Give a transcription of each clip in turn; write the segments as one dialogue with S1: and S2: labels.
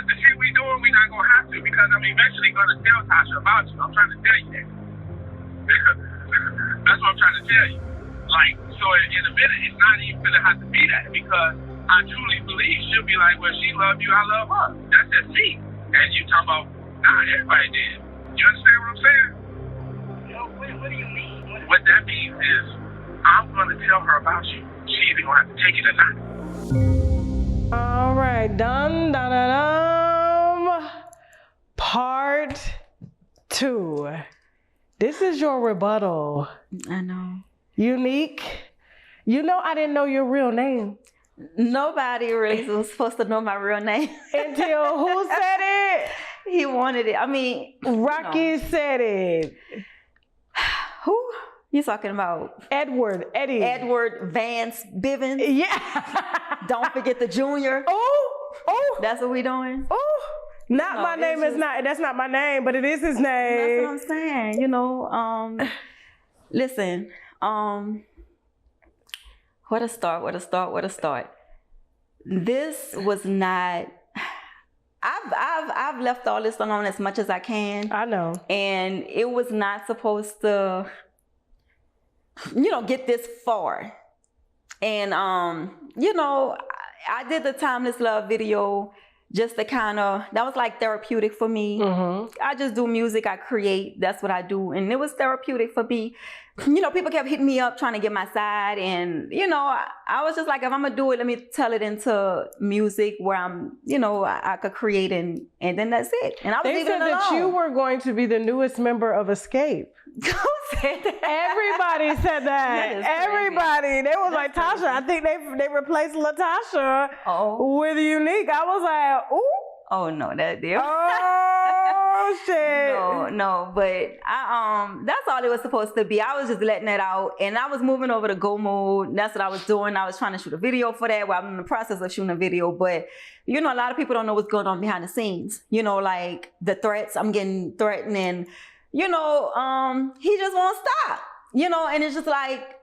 S1: the shit we doing, we not gonna have to, because I'm eventually gonna tell Tasha about you. I'm trying to tell you that. That's what I'm trying to tell you. Like, so in a minute, it's not even gonna have to be that, because I truly believe she'll be like, well, she love you, I love her. That's just me. And you talking about, nah, everybody did. You understand what I'm saying?
S2: No, what do you mean?
S1: What that means is, I'm gonna tell her about you. She either gonna have to take it or not.
S3: All right, dun, dun, dun, dun. Part 2. This is your rebuttal.
S4: I know.
S3: Unique. You know I didn't know your real name.
S4: Nobody really was supposed to know my real name.
S3: Until who said it?
S4: He wanted it. I mean,
S3: Rocky said it.
S4: Who? You talking about?
S3: Eddie.
S4: Edward Vance Bivens.
S3: Yeah.
S4: Don't forget the junior.
S3: Oh.
S4: That's what we doing?
S3: Oh. Not my name is not, that's not my name, but it is his name.
S4: That's what I'm saying. You know, listen, where to start? This was not, I've left all this alone as much as I can.
S3: I know.
S4: And it was not supposed to, you know, get this far. And, you know, I did the Timeless Love video just to kind of, that was like therapeutic for me.
S3: Mm-hmm.
S4: I just do music, I create, that's what I do. And it was therapeutic for me. You know, people kept hitting me up trying to get my side. And, you know, I was just like, if I'm gonna do it, let me tell it into music where I'm, you know, I could create and then that's it. And I was
S3: They said that you were going to be the newest member of Xscape.
S4: Who said that?
S3: Everybody said that. Everybody. They was like, Tasha, I think they replaced Latocha with Unique. I was like, ooh.
S4: Oh no, that deal.
S3: Oh shit.
S4: No, but that's all it was supposed to be. I was just letting it out, and I was moving over to Go Mode. That's what I was doing. I was trying to shoot a video for that. Well, I'm in the process of shooting a video, but you know, a lot of people don't know what's going on behind the scenes. You know, like the threats. I'm getting threatened, and you know, he just won't stop. You know, and it's just like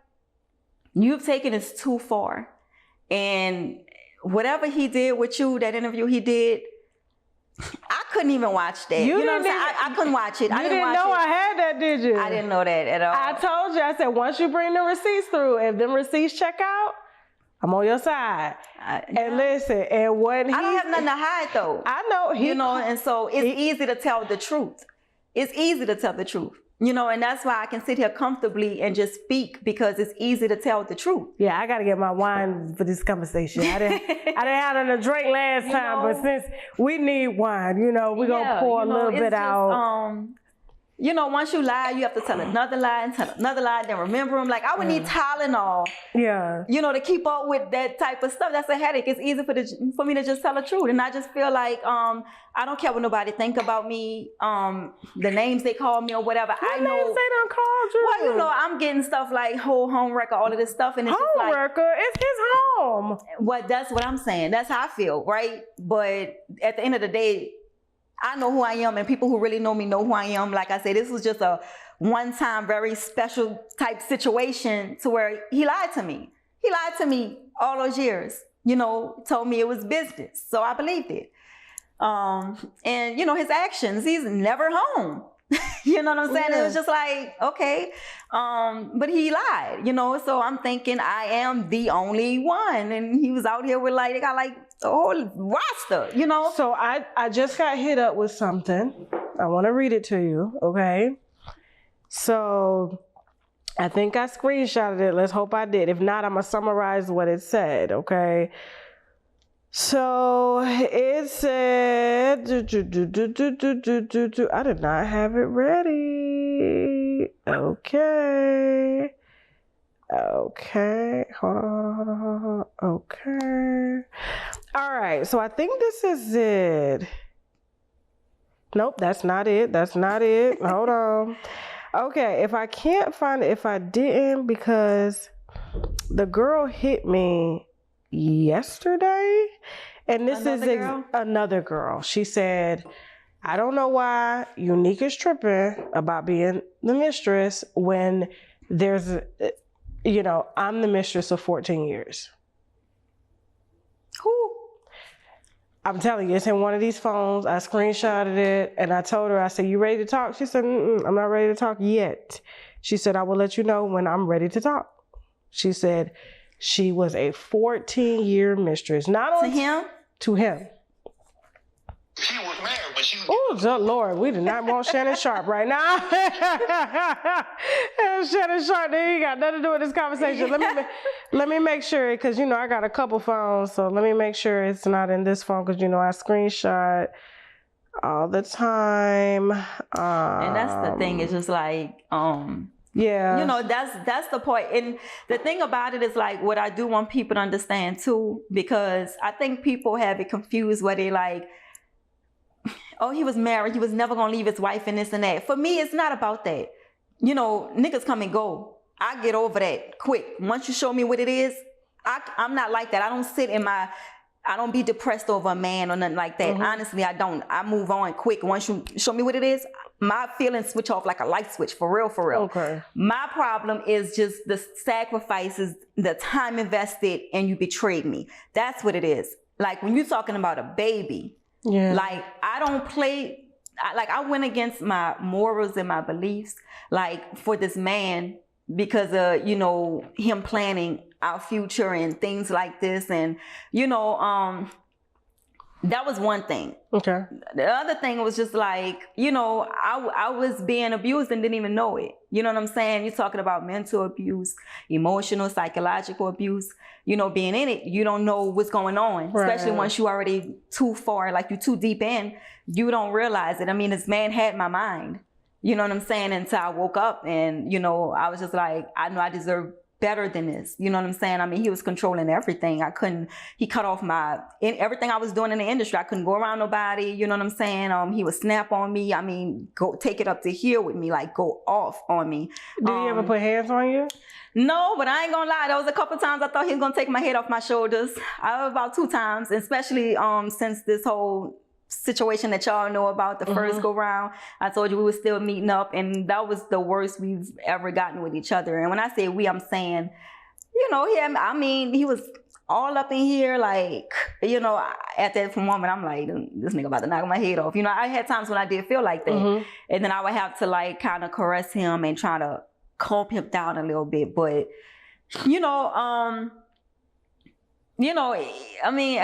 S4: you've taken this too far, and whatever he did with you, that interview he did. I couldn't even watch that. You know what I'm saying? I couldn't watch it. I didn't
S3: know
S4: watch
S3: I had that, did you?
S4: I didn't know that at all.
S3: I told you. I said, once you bring the receipts through, if them receipts check out, I'm on your side. And listen, and when he...
S4: I don't have nothing to hide, though.
S3: I know.
S4: You know, and so it's easy to tell the truth. It's easy to tell the truth. You know, and that's why I can sit here comfortably and just speak, because it's easy to tell the truth.
S3: Yeah, I got to get my wine for this conversation. I didn't have nothing to drink last time, but since we need wine, you know, we're going to pour a little bit out.
S4: You know, once you lie, you have to tell another lie and tell another lie, then remember them. Like, I would need Tylenol, you know, to keep up with that type of stuff. That's a headache. It's easy for me to just tell the truth. And I just feel like I don't care what nobody think about me, the names they call me or whatever.
S3: What names they done called you?
S4: Well, you know, I'm getting stuff like whole home record, all of this stuff. And it's just like,
S3: record? It's his home.
S4: Well, that's what I'm saying. That's how I feel, right? But at the end of the day, I know who I am, and people who really know me know who I am. Like I said, this was just a one-time, very special type situation to where he lied to me. He lied to me all those years, you know, told me it was business. So I believed it. And, you know, his actions, he's never home. You know what I'm saying? Yeah. It was just like, okay. But he lied, you know, so I'm thinking I am the only one. And he was out here with like, they got like a whole roster, you know?
S3: So I just got hit up with something. I want to read it to you, okay? So I think I screenshotted it. Let's hope I did. If not, I'm going to summarize what it said, okay? So it said, I did not have it ready. Okay. Hold on. Okay. All right. So I think this is it. Nope, that's not it. Hold on. Okay. If I can't find it, if I didn't, because the girl hit me yesterday, and this is another girl. She said, I don't know why Unique is tripping about being the mistress when there's, you know, I'm the mistress of 14 years.
S4: Who?
S3: I'm telling you, it's in one of these phones. I screenshotted it and I told her, I said, you ready to talk? She said, I'm not ready to talk yet. She said, I will let you know when I'm ready to talk. She said she was a 14-year mistress. Not
S4: to him?
S3: To him.
S1: She was married, but she was...
S3: Oh, good Lord, we do not want Shannon Sharp right now. Shannon Sharp, they ain't got nothing to do with this conversation. Let me make sure, because, you know, I got a couple phones, so let me make sure it's not in this phone, because, you know, I screenshot all the time.
S4: And that's the thing, it's just like,
S3: yeah.
S4: You know, that's the point. And the thing about it is like, what I do want people to understand too, because I think people have it confused where they like, oh, he was married, he was never gonna leave his wife and this and that. For me, it's not about that. You know, niggas come and go. I get over that quick. Once you show me what it is, I'm not like that. I don't be depressed over a man or nothing like that. Honestly, I don't. I move on quick. Once you show me what it is, my feelings switch off like a light switch, for real, for real.
S3: Okay.
S4: My problem is just the sacrifices, the time invested, and you betrayed me. That's what it is. Like when you're talking about a baby,
S3: yeah.
S4: Like I don't play, I went against my morals and my beliefs, like for this man because of, you know, him planning our future and things like this. And, you know, that was one thing.
S3: Okay.
S4: The other thing was just like, you know, I was being abused and didn't even know it. You know what I'm saying? You're talking about mental abuse, emotional, psychological abuse, you know, being in it, you don't know what's going on,
S3: right.
S4: Especially once you already too far, like you're too deep in, you don't realize it. I mean, this man had my mind, you know what I'm saying? Until I woke up and, you know, I was just like, I know I deserve better than this. You know what I'm saying? I mean, he was controlling everything. He cut off everything I was doing in the industry. I couldn't go around nobody. You know what I'm saying? He would snap on me. I mean, go take it up to here with me, like go off on me.
S3: Did he ever put hands on you?
S4: No, but I ain't gonna lie. There was a couple times I thought he was gonna take my head off my shoulders. About 2 times, especially since this whole situation that y'all know about the first go round. I told you we were still meeting up, and that was the worst we've ever gotten with each other. And when I say we, I'm saying, you know, he was all up in here, like, you know, at that moment, I'm like, this nigga about to knock my head off. You know, I had times when I did feel like that, and then I would have to like kind of caress him and try to calm him down a little bit. But you know, I mean,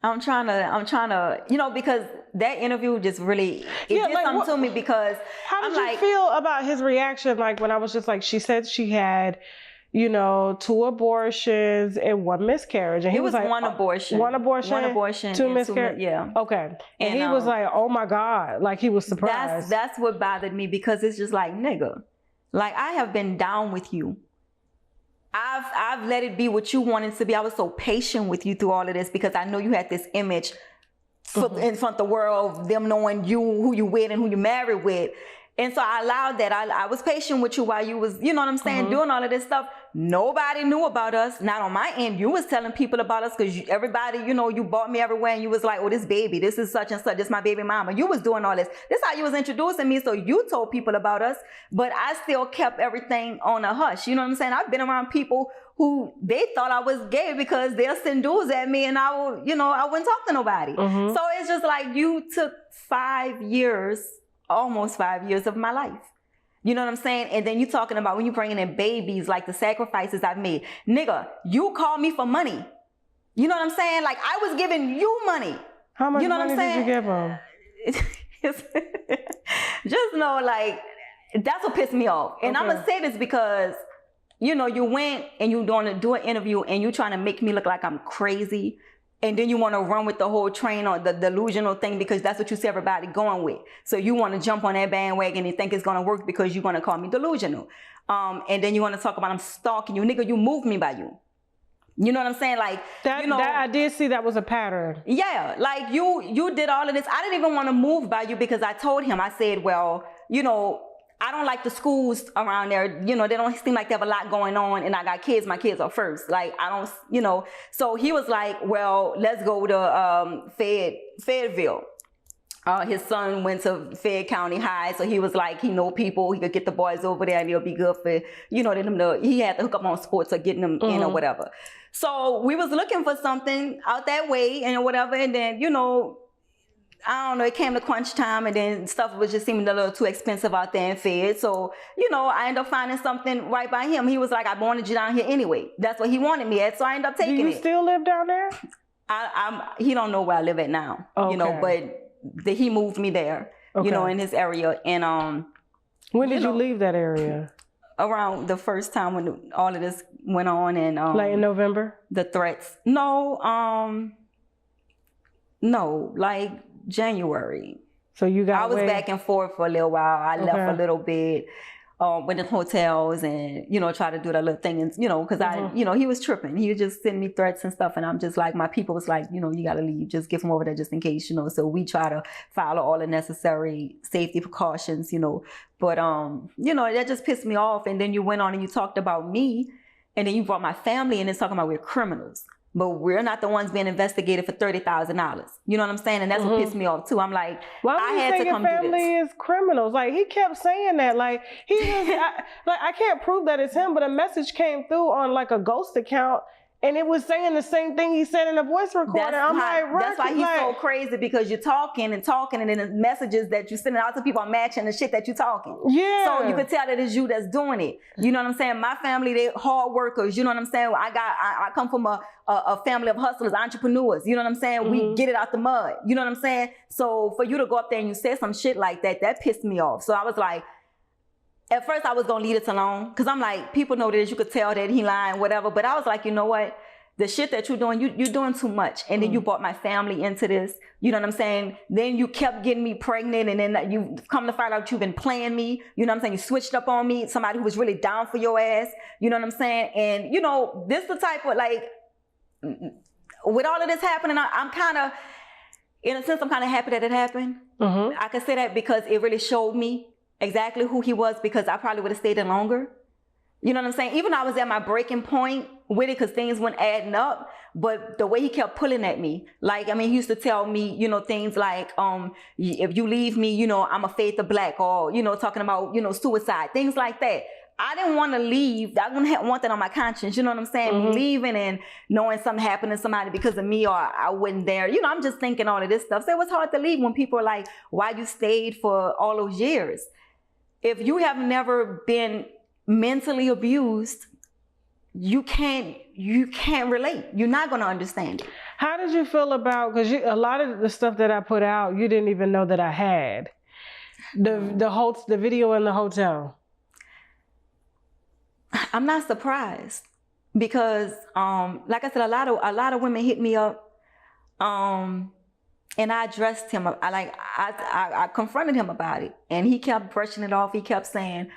S4: I'm trying to, you know, because that interview just really, did something to me because
S3: how did you feel about his reaction? Like when I was just like, she said she had, you know, 2 abortions and 1 miscarriage. And he was like,
S4: 1 abortion.
S3: 1 abortion, 2 miscarriages. Yeah. Okay. And he was like, oh my God. Like he was surprised.
S4: That's what bothered me because it's just like, nigga, like I have been down with you. I've let it be what you wanted to be. I was so patient with you through all of this because I know you had this image in front of the world, them knowing you, who you with and who you married with. And so I allowed that. I was patient with you while you was, you know what I'm saying, doing all of this stuff. Nobody knew about us. Not on my end. You was telling people about us because everybody, you know, you bought me everywhere and you was like, oh, this baby, this is such and such, this is my baby mama. You was doing all this. This is how you was introducing me. So you told people about us, but I still kept everything on a hush. You know what I'm saying? I've been around people who they thought I was gay because they'll send dudes at me and I wouldn't talk to nobody. So it's just like you took 5 years, almost 5 years of my life. You know what I'm saying? And then you talking about when you bringing in babies, like the sacrifices I've made. Nigga, you called me for money. You know what I'm saying? Like I was giving you money.
S3: How much money did you give him?
S4: Just know, like, that's what pissed me off. And I'm going to say this because, you know, you went and you want to do an interview and you trying to make me look like I'm crazy. And then you want to run with the whole train or the delusional thing because that's what you see everybody going with. So you want to jump on that bandwagon and think it's going to work because you're going to call me delusional. And then you want to talk about I'm stalking you. Nigga, you moved me by you. You know what I'm saying? Like,
S3: that,
S4: you know,
S3: that I did see that was a pattern.
S4: Yeah. Like you did all of this. I didn't even want to move by you because I told him, I said, well, you know, I don't like the schools around there. You know, they don't seem like they have a lot going on. And I got kids. My kids are first. Like, I don't, you know. So he was like, well, let's go to Fayetteville. His son went to Fayette County High. So he was like, he know people. He could get the boys over there and it'll be good for, you know, them to, he had to hook up on sports or getting them in or whatever. So we was looking for something out that way and whatever. And then, you know, I don't know, it came to crunch time and then stuff was just seeming a little too expensive out there in Fed. So, you know, I ended up finding something right by him. He was like, I wanted you down here anyway. That's what he wanted me at. So I ended up taking it.
S3: Do you still live down there?
S4: He don't know where I live at now, you know, but he moved me there, you know, in his area. And,
S3: when did you leave that area?
S4: Around the first time when all of this went on and,
S3: like in November?
S4: The threats. No, like January.
S3: So you got
S4: I was back and forth for a little while. I left a little bit, went to hotels and, you know, try to do that little thing. And, you know, because you know, he was tripping. He was just sending me threats and stuff. And I'm just like, my people was like, you know, you got to leave. Just get from over there just in case, you know. So we try to follow all the necessary safety precautions, you know. But, you know, that just pissed me off. And then you went on and you talked about me. And then you brought my family and it's talking about we're criminals. But we're not the ones being investigated for $30,000. You know what I'm saying? And that's what pissed me off too. I'm like, I had to come do this. Family is
S3: criminals. Like he kept saying that. Like he was, I can't prove that it's him, but a message came through on like a ghost account. And it was saying the same thing he said in the voice recorder.
S4: That's why he's so crazy, because you're talking and then the messages that you're sending out to people are matching the shit that you're talking.
S3: Yeah.
S4: So you could tell that it's you that's doing it. You know what I'm saying? My family, they hard workers. You know what I'm saying? I come from a family of hustlers, entrepreneurs. You know what I'm saying? We get it out the mud. You know what I'm saying? So for you to go up there and you say some shit like that, that pissed me off. So I was like, at first I was going to leave it alone because I'm like, people know this, you could tell that he lying, whatever. But I was like, you know what? The shit that you're doing, you're doing too much. And then you brought my family into this. You know what I'm saying? Then you kept getting me pregnant and then you come to find out you've been playing me. You know what I'm saying? You switched up on me, somebody who was really down for your ass. You know what I'm saying? And, you know, this the type of like, with all of this happening, I'm kind of, in a sense, I'm kind of happy that it happened. I can say that because it really showed me exactly who he was, because I probably would have stayed in longer. You know what I'm saying? Even though I was at my breaking point with it because things weren't adding up, but the way he kept pulling at me, like, I mean, he used to tell me, you know, things like, if you leave me, you know, I'm a fade to black, or, you know, talking about, you know, suicide, things like that. I didn't want to leave. I wouldn't want that on my conscience. You know what I'm saying? Me leaving and knowing something happened to somebody because of me, or I wasn't there. You know, I'm just thinking all of this stuff. So it was hard to leave when people are like, why you stayed for all those years? If you have never been mentally abused, you can't relate. You're not going to understand it.
S3: How did you feel about, because a lot of the stuff that I put out, you didn't even know that I had. The video in the hotel.
S4: I'm not surprised because, like I said, a lot of women hit me up, and I addressed him. I confronted him about it, and he kept brushing it off. He kept saying,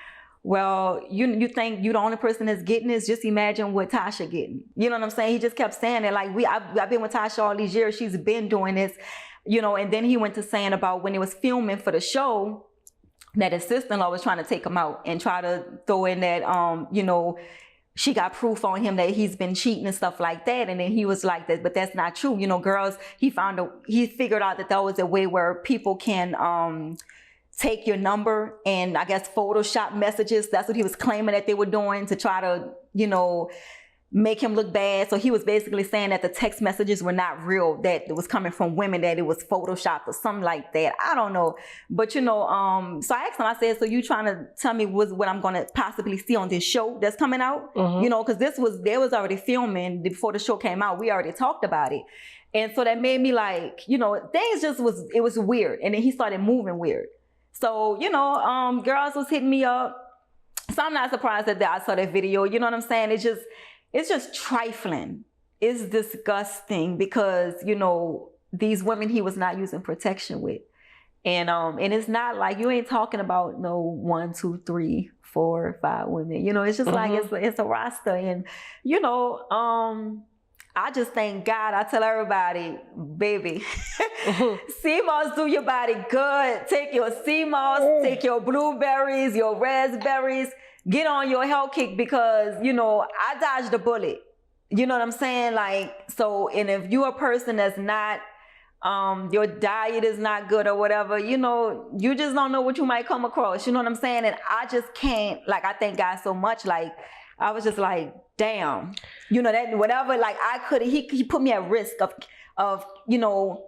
S4: well, you think you're the only person that's getting this? Just imagine what Tasha getting. You know what I'm saying? He just kept saying it. Like, I've been with Tasha all these years. She's been doing this, you know. And then he went to saying about when he was filming for the show, that his sister-in-law was trying to take him out and try to throw in that, you know, she got proof on him that he's been cheating and stuff like that. And then he was like that, but that's not true. You know, girls, he figured out that was a way where people can, take your number and I guess Photoshop messages. That's what he was claiming that they were doing to try to, you know, make him look bad. So he was basically saying that the text messages were not real, that it was coming from women, that it was Photoshopped or something like that. I don't know. But, you know, so I asked him, I said, so you trying to tell me what I'm going to possibly see on this show that's coming out? You know, because they was already filming before the show came out. We already talked about it. And so that made me like, you know, things just it was weird. And then he started moving weird. So, you know, girls was hitting me up. So I'm not surprised that I saw that video. You know what I'm saying? It's just trifling. It's disgusting because, you know, these women he was not using protection with. And it's not like, you ain't talking about no 1, 2, 3, 4, 5 women. You know, it's just like it's a roster. And, you know, I just thank God. I tell everybody, baby, sea moss do your body good. Take your sea moss, take your blueberries, your raspberries, get on your health kick because, you know, I dodged a bullet. You know what I'm saying? Like, so, and if you're a person that's not, your diet is not good or whatever, you know, you just don't know what you might come across. You know what I'm saying? And I just can't, like, I thank God so much. Like, I was just like, damn, you know, that whatever, like I could, he put me at risk of, you know,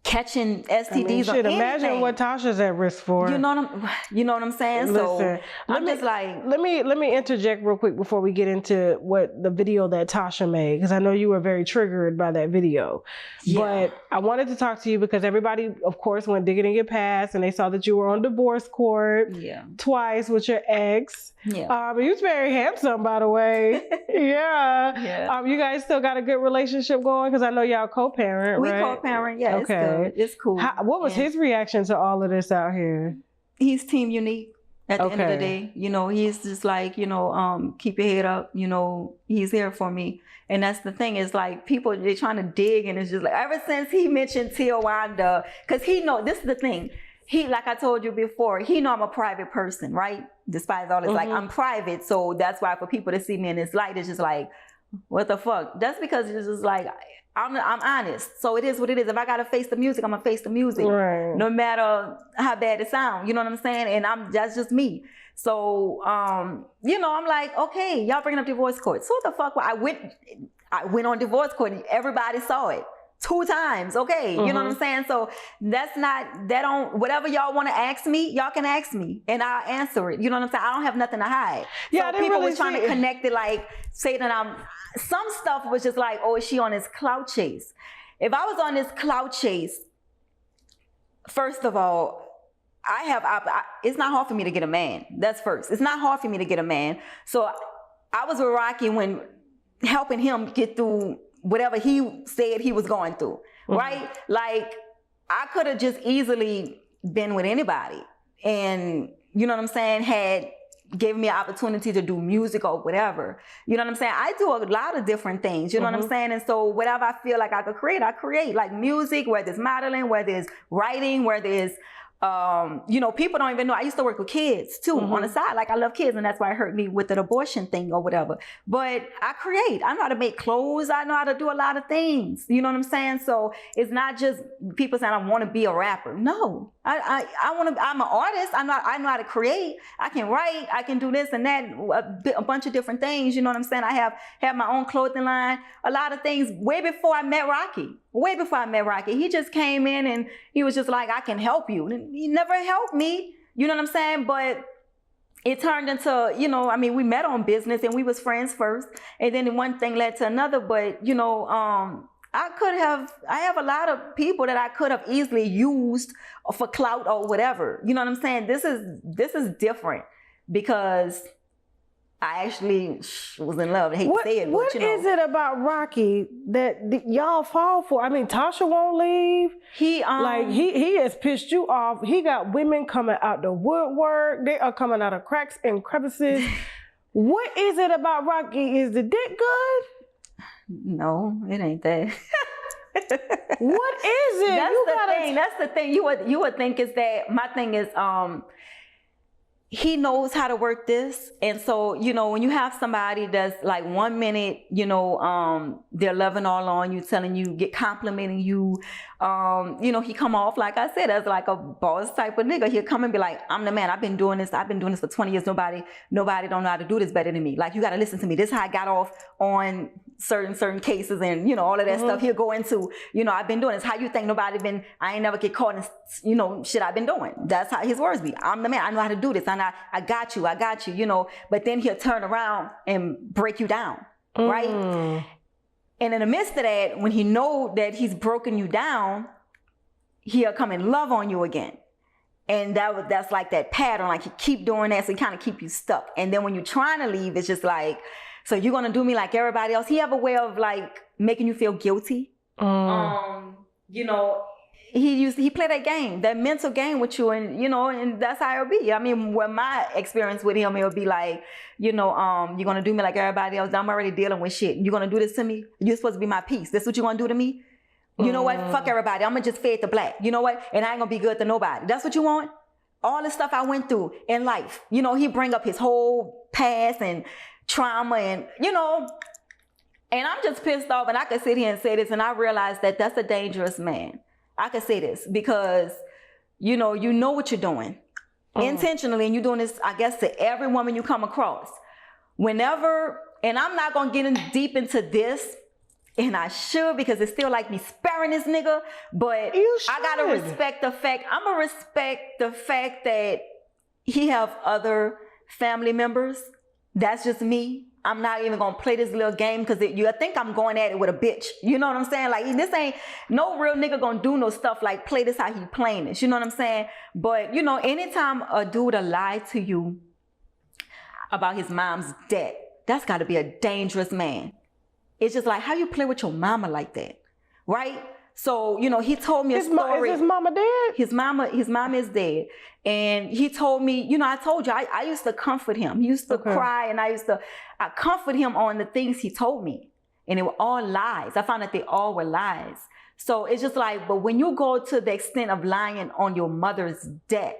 S4: catching STDs.
S3: I mean, shit, imagine what Tasha's at risk for.
S4: You know what I'm saying?
S3: Listen,
S4: so I'm just like,
S3: let me interject real quick before we get into what the video that Tasha made, because I know you were very triggered by that video.
S4: Yeah.
S3: But I wanted to talk to you because everybody, of course, went digging in your past and they saw that you were on divorce court twice with your ex.
S4: Yeah.
S3: He was very handsome, by the way. Yeah. You guys still got a good relationship going, because I know y'all co-parent, right?
S4: We co-parent, yeah.
S3: Okay.
S4: It's cool.
S3: What was his reaction to all of this out here?
S4: He's team unique at the end of the day. You know, he's just like, you know, keep your head up. You know, he's here for me. And that's the thing, is like people, they're trying to dig, and it's just like, ever since he mentioned Tijuana, because he know, this is the thing. He, like I told you before, he know I'm a private person, right? Despite all this, like I'm private. So that's why for people to see me in this light, it's just like, what the fuck? That's because it's just like, I'm honest. So it is what it is. If I gotta face the music, I'm gonna face the music,
S3: right? No
S4: matter how bad it sounds. You know what I'm saying? And that's just me. So you know, I'm like, okay, y'all bringing up divorce court. So what the fuck? I went on divorce court. And everybody saw it 2 times. Okay, you know what I'm saying? So whatever y'all want to ask me, y'all can ask me, and I'll answer it. You know what I'm saying? I don't have nothing to hide.
S3: Yeah,
S4: so people
S3: really
S4: was trying to connect it, like say that some stuff was just like, oh, is she on this clout chase? If I was on this clout chase, first of all, it's not hard for me to get a man. That's first. It's not hard for me to get a man. So I was with Rocky when helping him get through whatever he said he was going through, right? Like, I could have just easily been with anybody, and you know what I'm saying, gave me an opportunity to do music or whatever. You know what I'm saying? I do a lot of different things, you know what I'm saying? And so whatever I feel like I could create, I create. Like music, whether it's modeling, whether it's writing, whether it's you know, people don't even know. I used to work with kids too on the side. Like I love kids, and that's why it hurt me with the abortion thing or whatever. But I create. I know how to make clothes. I know how to do a lot of things. You know what I'm saying? So it's not just people saying I want to be a rapper. No, I want to. I'm an artist. I know how to create. I can write. I can do this and that. A bunch of different things. You know what I'm saying? I have my own clothing line. A lot of things way before I met Rocky. Way before I met Rocky, he just came in and he was just like, I can help you. And he never helped me, you know what I'm saying? But it turned into, you know, I mean, we met on business and we was friends first. And then one thing led to another. But, you know, I have a lot of people that I could have easily used for clout or whatever. You know what I'm saying? This is different because I actually was in love. I hate to say it, but
S3: what
S4: you know.
S3: Is it about Rocky that y'all fall for? I mean, Tasha won't leave. He has pissed you off. He got women coming out the woodwork. They are coming out of cracks and crevices. What is it about Rocky? Is the dick good?
S4: No, it ain't that.
S3: What is it?
S4: That's the thing. You would think is that my thing is he knows how to work this. And so, you know, when you have somebody that's like 1 minute, you know, they're loving all on you, telling you, complimenting you, you know, he come off, like I said, as like a boss type of nigga. He'll come and be like, I'm the man. I've been doing this for 20 years. Nobody don't know how to do this better than me. Like, you got to listen to me. This is how I got off on certain cases and, you know, all of that stuff. He'll go into, you know, I've been doing this. How you think I ain't never get caught in, you know, shit I've been doing. That's how his words be. I'm the man. I know how to do this. And I got you, you know, but then he'll turn around and break you down. Right. And in the midst of that, when he know that he's broken you down, he'll come and love on you again. And that's like that pattern. Like he keep doing that. So he kind of keep you stuck. And then when you're trying to leave, it's just like, so you're going to do me like everybody else. He have a way of like making you feel guilty. You know, he played that game, that mental game with you, and you know, and that's how it'll be. I mean, when my experience with him, it'll be like, you know, you're gonna do me like everybody else. I'm already dealing with shit. You're gonna do this to me. You're supposed to be my peace. That's what you're gonna do to me. You know what? Fuck everybody. I'm gonna just fade to black. You know what? And I ain't gonna be good to nobody. That's what you want? All the stuff I went through in life. You know, he bring up his whole past and trauma, and you know. And I'm just pissed off, and I could sit here and say this, and I realize that that's a dangerous man. I could say this because, you know what you're doing intentionally, and you're doing this, I guess, to every woman you come across. Whenever and I'm not gonna get in deep into this, and I should because it's still like me sparing this nigga, but I gotta respect the fact, I'm gonna respect the fact that he have other family members. That's just me. I'm not even gonna play this little game because you think I'm going at it with a bitch. You know what I'm saying? Like, this ain't no real nigga gonna do no stuff like play this how he playing this. You know what I'm saying? But you know, anytime a dude will lie to you about his mom's debt, that's gotta be a dangerous man. It's just like, how you play with your mama like that, right? So, you know, he told me a story.
S3: Is his mama dead?
S4: His mama is dead. And he told me, you know, I told you, I used to comfort him. He used to cry, and I comfort him on the things he told me. And they were all lies. I found that they all were lies. So it's just like, but when you go to the extent of lying on your mother's debt,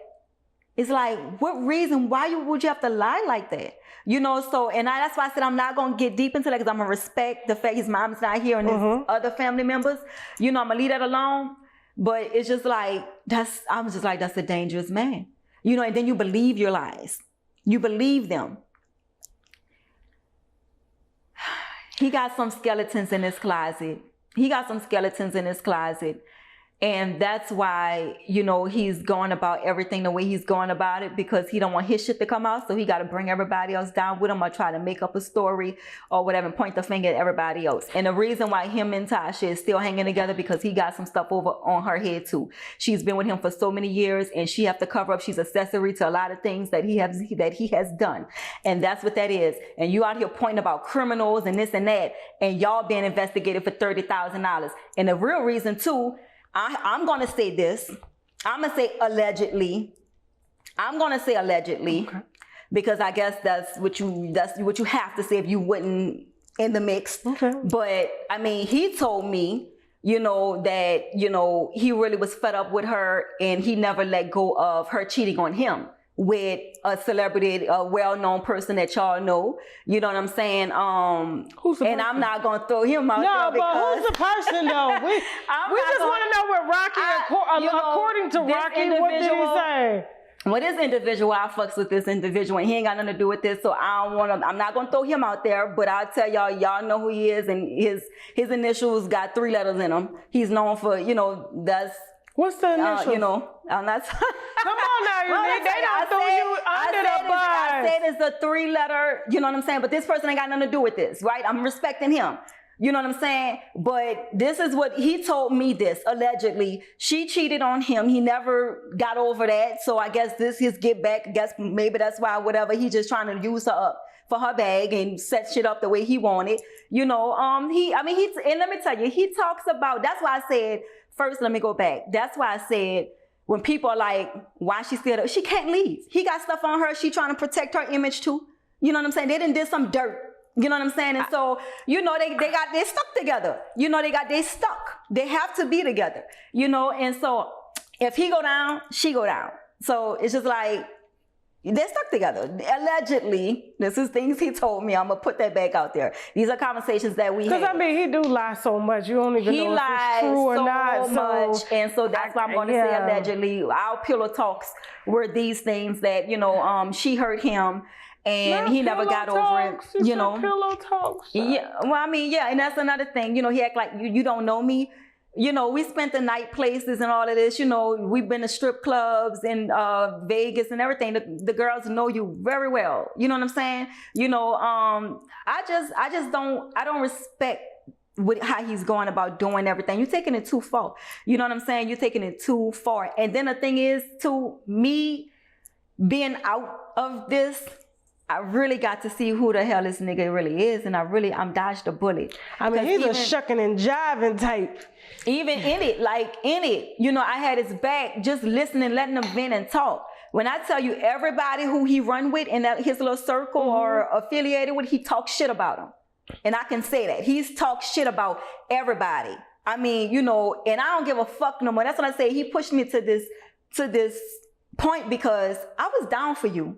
S4: it's like, what reason, would you have to lie like that? You know, so, and that's why I said I'm not going to get deep into that, because I'm going to respect the fact his mom's not here and his other family members. You know, I'm going to leave that alone. But it's just like, that's a dangerous man. You know, and then you believe your lies. You believe them. He got some skeletons in his closet. And that's why, you know, he's going about everything the way he's going about it, because he don't want his shit to come out. So he got to bring everybody else down with him, or try to make up a story or whatever and point the finger at everybody else. And the reason why him and Tasha is still hanging together, because he got some stuff over on her head too. She's been with him for so many years, and she have to cover up. She's accessory to a lot of things that he has done. And that's what that is. And you out here pointing about criminals and this and that, and y'all being investigated for $30,000. And the real reason too, I'm going to say this. I'm going to say allegedly. Because I guess that's what you have to say if you wouldn't in the mix. Okay. But I mean, he told me, you know, that, you know, he really was fed up with her, and he never let go of her cheating on him with a celebrity, a well-known person that y'all know. You know what I'm saying? Who's the person? I'm not gonna throw him out there.
S3: No, but who's the person though? We just want to know what Rocky, according to Rocky, what did he say?
S4: Well, this individual, I fucks with this individual, and he ain't got nothing to do with this, so I'm not gonna throw him out there, but I'll tell y'all know who he is, and his initials got 3 letters in them. He's known for, you know, that's...
S3: What's the initials?
S4: You know, I'm not...
S3: Come on now, they don't throw you under the bus.
S4: I said it's a 3-letter, you know what I'm saying? But this person ain't got nothing to do with this, right? I'm respecting him. You know what I'm saying? But this is what he told me, this, allegedly. She cheated on him. He never got over that. So I guess this is get back. I guess maybe that's why, whatever, he just trying to use her up for her bag and set shit up the way he wanted. You know, and let me tell you, he talks about, that's why I said, first, let me go back. That's why I said, when people are like, why she still, she can't leave. He got stuff on her. She trying to protect her image too. You know what I'm saying? They done did some dirt. You know what I'm saying? And so, you know, they stuck together. You know, they stuck. They have to be together. You know, and so if he go down, she go down. So it's just like, they're stuck together. Allegedly, this is things he told me. I'm going to put that back out there. These are conversations that we had.
S3: Because, I mean, he do lie so much. You don't even know if it's true or not.
S4: Much. And so that's why I'm going to say allegedly. Our pillow talks were these things that, you know, she hurt him. And he never got over it, you know.
S3: Pillow talks.
S4: Yeah, well, I mean, yeah, and that's another thing. You know, he act like you don't know me. You know, we spent the night places and all of this. You know, we've been to strip clubs in Vegas and everything. The girls know you very well. You know what I'm saying? You know, I just don't respect how he's going about doing everything. You're taking it too far. You know what I'm saying? You're taking it too far. And then the thing is, to me being out of this, I really got to see who the hell this nigga really is, and I'm dodged a bullet.
S3: I mean, he's a shucking and jiving type.
S4: Even in it, you know, I had his back, just listening, letting him vent and talk. When I tell you, everybody who he run with in his little circle or affiliated with, he talks shit about them. And I can say that. He's talked shit about everybody. I mean, you know, and I don't give a fuck no more. That's what I say. He pushed me to this point because I was down for you.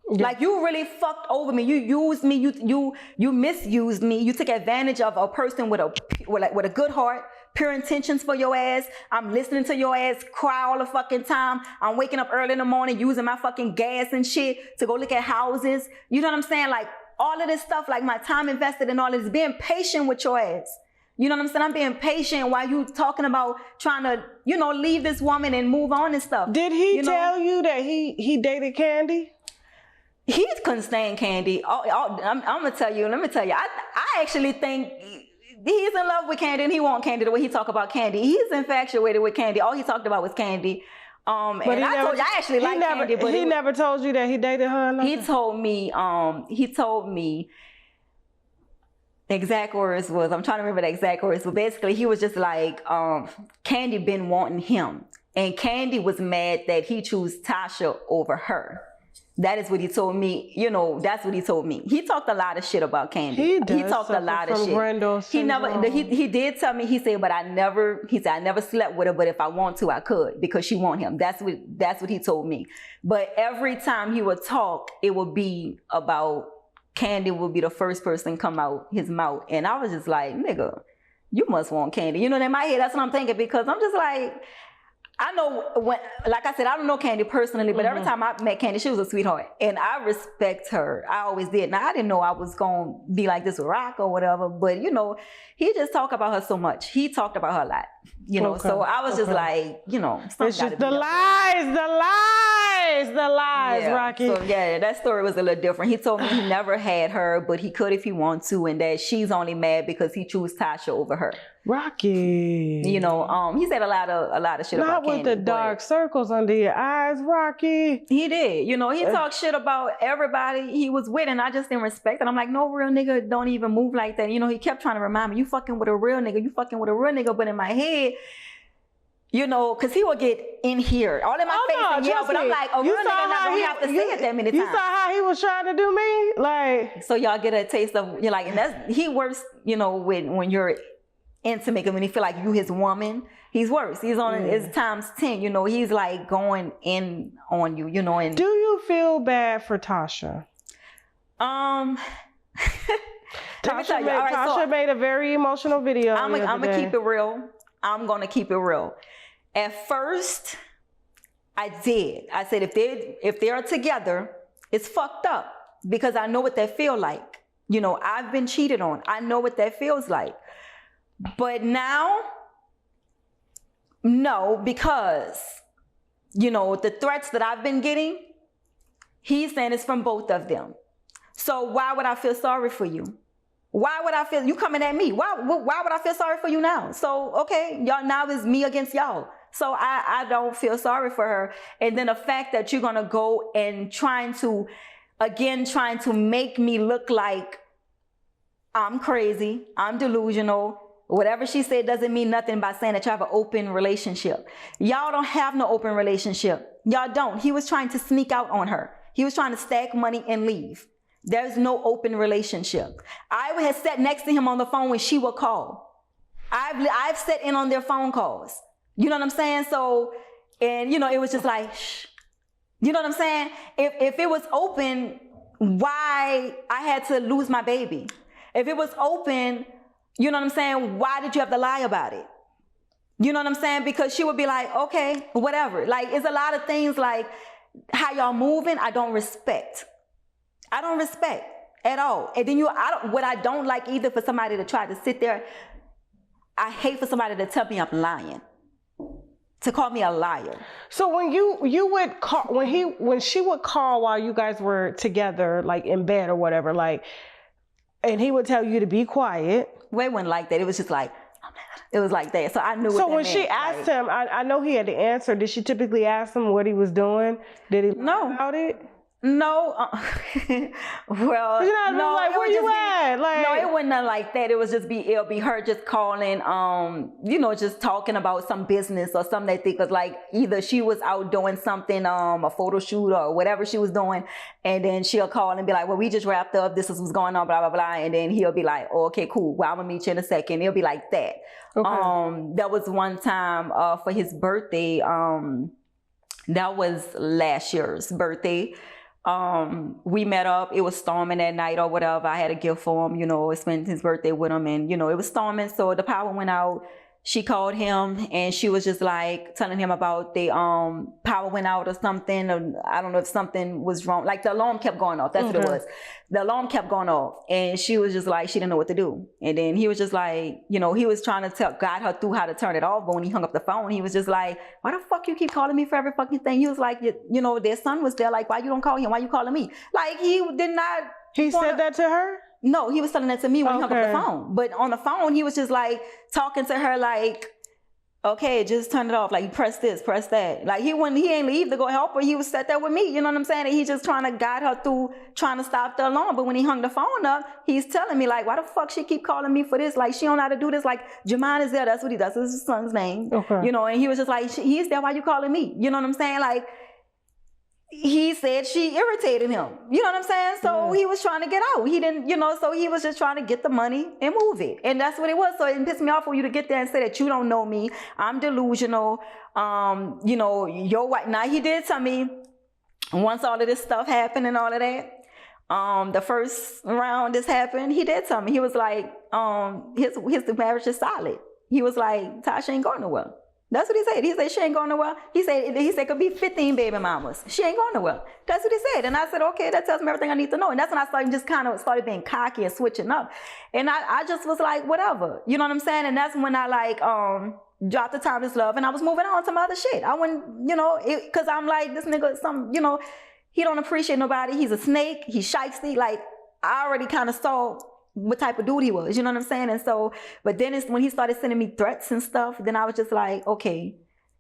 S4: Yeah. Like, you really fucked over me. You used me. You misused me. You took advantage of a person with a good heart, pure intentions for your ass. I'm listening to your ass cry all the fucking time. I'm waking up early in the morning using my fucking gas and shit to go look at houses. You know what I'm saying? Like, all of this stuff, like my time invested in all this, being patient with your ass. You know what I'm saying? I'm being patient while you talking about trying to, you know, leave this woman and move on and stuff.
S3: Did he tell you that he dated Candy?
S4: He couldn't stand Candy. I'm gonna tell you. Let me tell you. I actually think he's in love with Candy and he wants Candy the way he talk about Candy. He's infatuated with Candy. All he talked about was Candy. And I told you I actually like Candy, but
S3: he never told you that he dated her.
S4: He told me. The exact words was, I'm trying to remember the exact words, but basically he was just like, Candy been wanting him. And Candy was mad that he chose Tasha over her. That is what he told me. You know, that's what he told me. He talked a lot of shit about Candy. He talked a lot of shit. He did tell me, he said, I never slept with her, but if I want to, I could, because she want him. That's what he told me. But every time he would talk, it would be about Candy would be the first person come out his mouth. And I was just like, nigga, you must want Candy. You know, in my head, that's what I'm thinking, because I'm just like, I know when, like I said, I don't know Candy personally, but every time I met Candy, she was a sweetheart. And I respect her. I always did. Now, I didn't know I was going to be like this with Rock or whatever, but, you know, he just talked about her so much. He talked about her a lot, you know. So I was just like, you know.
S3: It's just the lies,
S4: yeah.
S3: Rocky.
S4: So, yeah, that story was a little different. He told me he never had her, but he could if he wants to, and that she's only mad because he chose Tasha over her.
S3: Rocky.
S4: You know, he said a lot of shit about Candy.
S3: Not with the dark circles under your eyes, Rocky.
S4: He did. You know, he talked shit about everybody he was with, and I just didn't respect it. I'm like, no real nigga don't even move like that. You know, he kept trying to remind me, you fucking with a real nigga, but in my head, you know, because he would get in here, all in my face and yell, but I'm like, a real nigga not gonna have to say it that many times.
S3: You saw how he was trying to do me? Like,
S4: so y'all get a taste of, you're like, and that's, he worse, you know, when you're intimate, and when he feel like you his woman, he's worse. He's on his times 10, you know, he's like going in on you, you know. And
S3: do you feel bad for Tasha? Tasha made a very emotional video.
S4: I'm gonna keep it real. I'm gonna keep it real. At first, I did. I said, if they're together, it's fucked up, because I know what that feel like. You know, I've been cheated on. I know what that feels like. But now, no, because, you know, the threats that I've been getting, he's saying it's from both of them. So why would I feel sorry for you? Why would I feel, you coming at me? Why would I feel sorry for you now? So, okay, y'all, now it's me against y'all. So I don't feel sorry for her. And then the fact that you're going to go and trying to make me look like I'm crazy, I'm delusional. Whatever she said doesn't mean nothing by saying that you have an open relationship. Y'all don't have no open relationship. Y'all don't. He was trying to sneak out on her. He was trying to stack money and leave. There's no open relationship. I had sat next to him on the phone when she would call. I've sat in on their phone calls. You know what I'm saying? So, and you know, it was just like, shh. You know what I'm saying? If it was open, why I had to lose my baby? If it was open, you know what I'm saying? Why did you have to lie about it? You know what I'm saying? Because she would be like, okay, whatever. Like, it's a lot of things like how y'all moving, I don't respect. I don't respect at all. And then what I don't like either for somebody to try to sit there, I hate for somebody to tell me I'm lying. To call me a liar.
S3: So when you would call, when she would call while you guys were together, like in bed or whatever, like, and he would tell you to be quiet.
S4: Well, it wasn't like that. It was just like, it was like that. So I knew what
S3: So
S4: that
S3: when
S4: meant.
S3: she asked him, I know he had to answer. Did she typically ask him what he was doing? Did he lie about it?
S4: No. Well,
S3: you know,
S4: no.
S3: Like, where you at? Like,
S4: no, it wasn't nothing like that. It'll be her just calling, you know, just talking about some business or something they think was like either she was out doing something, a photo shoot or whatever she was doing, and then she'll call and be like, well, we just wrapped up. This is what's going on, blah, blah, blah. And then he'll be like, oh, okay, cool. Well, I'm gonna meet you in a second. It'll be like that. Okay. That was one time for his birthday. That was last year's birthday. We met up, it was storming that night or whatever. I had a gift for him, you know, I spent his birthday with him, and, you know, it was storming. So the power went out. she called him and she was just like telling him about the power went out or something. Or I don't know if something was wrong. Like the alarm kept going off. That's what it was. The alarm kept going off. And she was just like, she didn't know what to do. And then he was just like, you know, he was trying to guide her through how to turn it off. But when he hung up the phone, he was just like, why the fuck you keep calling me for every fucking thing? He was like, you know, their son was there. Like, why you don't call him? Why you calling me? Like, he did not.
S3: He said that to her?
S4: No, he was telling that to me when he hung up the phone. But on the phone, he was just like talking to her like, okay, just turn it off. Like, press this, press that. Like, he ain't leave to go help her. He was sat there with me. You know what I'm saying? And he's just trying to guide her through trying to stop the alarm. But when he hung the phone up, he's telling me like, why the fuck she keep calling me for this? Like, she don't know how to do this. Like, Jamon is there. That's what he does. This is his son's name. Okay. You know, and he was just like, he's there. Why you calling me? You know what I'm saying? Like, he said she irritated him. You know what I'm saying? So he was trying to get out. He didn't, you know, so he was just trying to get the money and move it. And that's what it was. So it pissed me off for you to get there and say that you don't know me. I'm delusional. You know, your wife. Now, he did tell me once all of this stuff happened and all of that, the first round this happened, he did tell me. He was like, his marriage is solid. He was like, Tasha ain't going nowhere. That's what he said. He said, she ain't going nowhere. He said, could be 15 baby mamas. She ain't going nowhere. That's what he said. And I said, okay, that tells me everything I need to know. And that's when I started being cocky and switching up. And I just was like, whatever. You know what I'm saying? And that's when I like, dropped the Timeless Love and I was moving on to my other shit. I wouldn't, you know, cause I'm like, this nigga, you know, he don't appreciate nobody. He's a snake. He's shysty. Like, I already kind of saw what type of dude he was, you know what I'm saying? And so, but then it's when he started sending me threats and stuff, then I was just like, okay,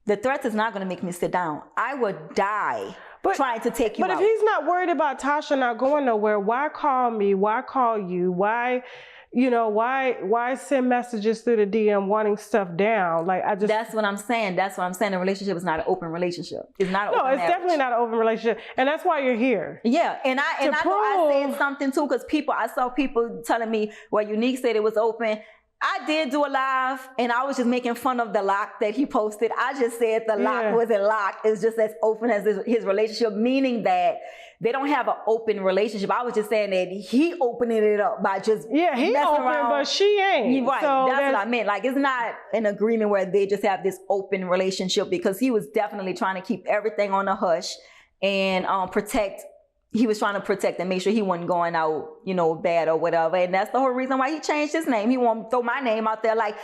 S4: the threats is not going to make me sit down. I would die trying to take you out.
S3: But if he's not worried about Tasha not going nowhere, why call me? Why call you? Why, you know, why send messages through the DM wanting stuff down? Like, I just...
S4: That's what I'm saying. That's what I'm saying. The relationship is not an open relationship. It's not an open marriage.
S3: Definitely not an open relationship. And that's why you're here.
S4: Yeah. And I know I said something too, because I saw people telling me, well, Unique said it was open. I did do a live and I was just making fun of the lock that he posted. I just said the lock wasn't locked. It's just as open as his relationship, meaning that they don't have an open relationship. I was just saying that he opening it up by just
S3: he open, around. But she ain't.
S4: Right. So that's what I meant. Like, it's not an agreement where they just have this open relationship, because he was definitely trying to keep everything on the hush and protect. He was trying to protect and make sure he wasn't going out, you know, bad or whatever. And that's the whole reason why he changed his name. He won't throw my name out there. Like,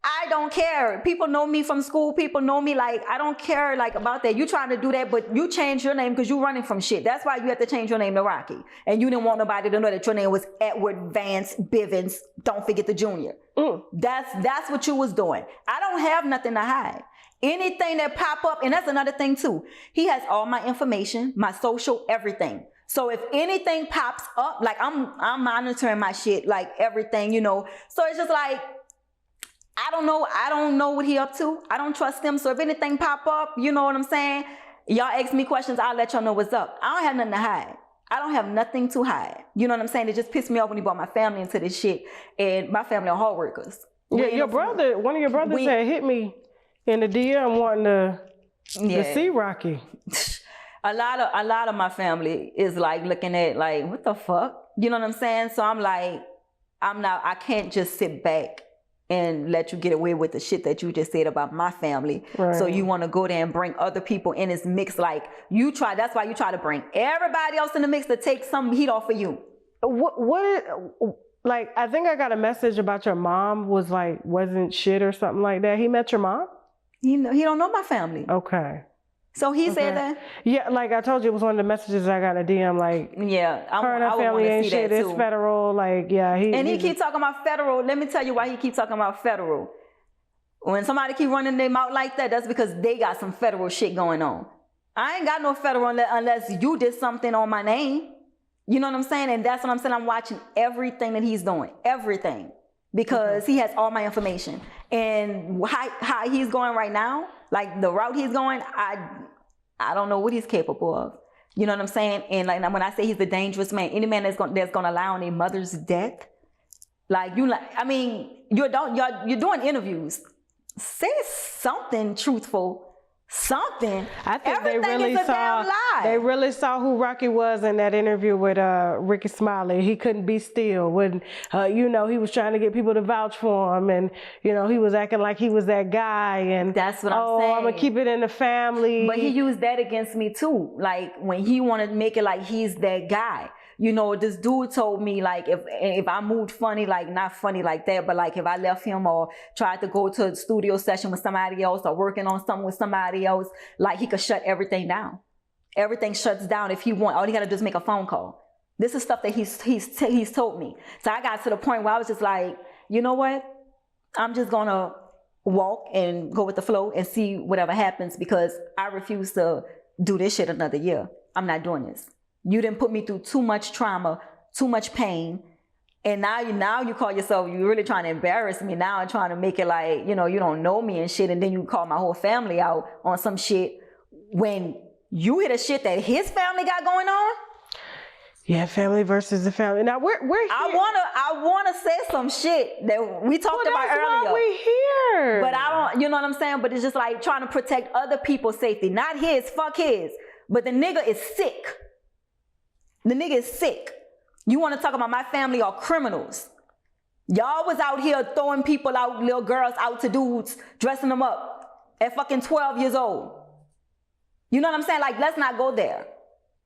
S4: I don't care. People know me from school. People know me. Like, I don't care like about that. You trying to do that, but you changed your name because you running from shit. That's why you had to change your name to Rocky. And you didn't want nobody to know that your name was Edward Vance Bivens. Don't forget the junior. That's what you was doing. I don't have nothing to hide. Anything that pop up, and that's another thing too. He has all my information, my social, everything. So if anything pops up, like I'm monitoring my shit, like everything, you know. So it's just like, I don't know what he up to. I don't trust him. So if anything pop up, you know what I'm saying? Y'all ask me questions, I'll let y'all know what's up. I don't have nothing to hide. I don't have nothing to hide. You know what I'm saying? It just pissed me off when he brought my family into this shit. And my family are hard workers.
S3: Yeah, one of your brothers had hit me in the DM wanting to see Rocky.
S4: A lot of my family is like looking at like, what the fuck? You know what I'm saying? So I'm like, I can't just sit back and let you get away with the shit that you just said about my family. Right. So you want to go there and bring other people in this mix. Like, that's why you try to bring everybody else in the mix to take some heat off of you.
S3: Like, I think I got a message about your mom wasn't shit or something like that. He met your mom?
S4: He don't know my family.
S3: Okay.
S4: So he said that?
S3: Yeah, like I told you, it was one of the messages I got a DM, like, her and her family ain't shit, it's federal, like, he
S4: keep talking about federal. Let me tell you why he keep talking about federal. When somebody keep running their mouth like that, that's because they got some federal shit going on. I ain't got no federal unless you did something on my name. You know what I'm saying? And that's what I'm saying. I'm watching everything that he's doing. Everything. Because he has all my information. And how he's going right now, like the route he's going, I don't know what he's capable of. You know what I'm saying? And like when I say he's a dangerous man, any man that's gonna allow a mother's death, like you're doing interviews. Say something truthful. something.
S3: I think
S4: Everything
S3: they really
S4: is a damn lie.
S3: They really saw who Rocky was in that interview with Ricky Smiley. He couldn't be still when you know, he was trying to get people to vouch for him, and you know, he was acting like he was that guy, and
S4: that's what I'm saying.
S3: I'm gonna keep it in the family.
S4: But he used that against me too. Like when he wanted to make it like he's that guy. You know, this dude told me like if I moved funny, like not funny like that, but like if I left him or tried to go to a studio session with somebody else or working on something with somebody else, like he could shut everything down. Everything shuts down if he want. All he gotta do is make a phone call. This is stuff that he's told me. So I got to the point where I was just like, you know what? I'm just gonna walk and go with the flow and see whatever happens, because I refuse to do this shit another year. I'm not doing this. You didn't put me through too much trauma, too much pain. And now you call yourself, you're really trying to embarrass me now and trying to make it like, you know, you don't know me and shit. And then you call my whole family out on some shit when you hear the shit that his family got going on.
S3: Yeah, family versus the family. Now we're here.
S4: I wanna say some shit that we talked about earlier.
S3: Why we here.
S4: But I don't, you know what I'm saying? But it's just like trying to protect other people's safety. Not his, fuck his. But the nigga is sick. The nigga is sick. You want to talk about my family are criminals. Y'all was out here throwing people out, little girls out to dudes, dressing them up at fucking 12 years old. You know what I'm saying? Like, let's not go there.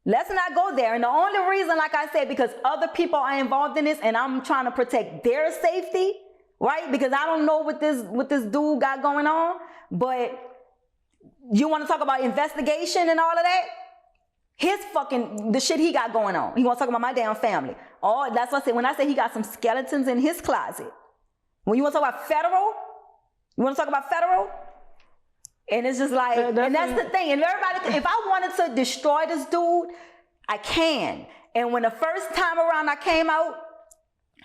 S4: Let's not go there. And the only reason, like I said, because other people are involved in this and I'm trying to protect their safety, right? Because I don't know what this dude got going on, but you want to talk about investigation and all of that? His fucking, the shit he got going on. He wants to talk about my damn family. Oh, that's what I said. When I say he got some skeletons in his closet. When you want to talk about federal, and it's just like, and that's the thing. And everybody, if I wanted to destroy this dude, I can. And when the first time around I came out,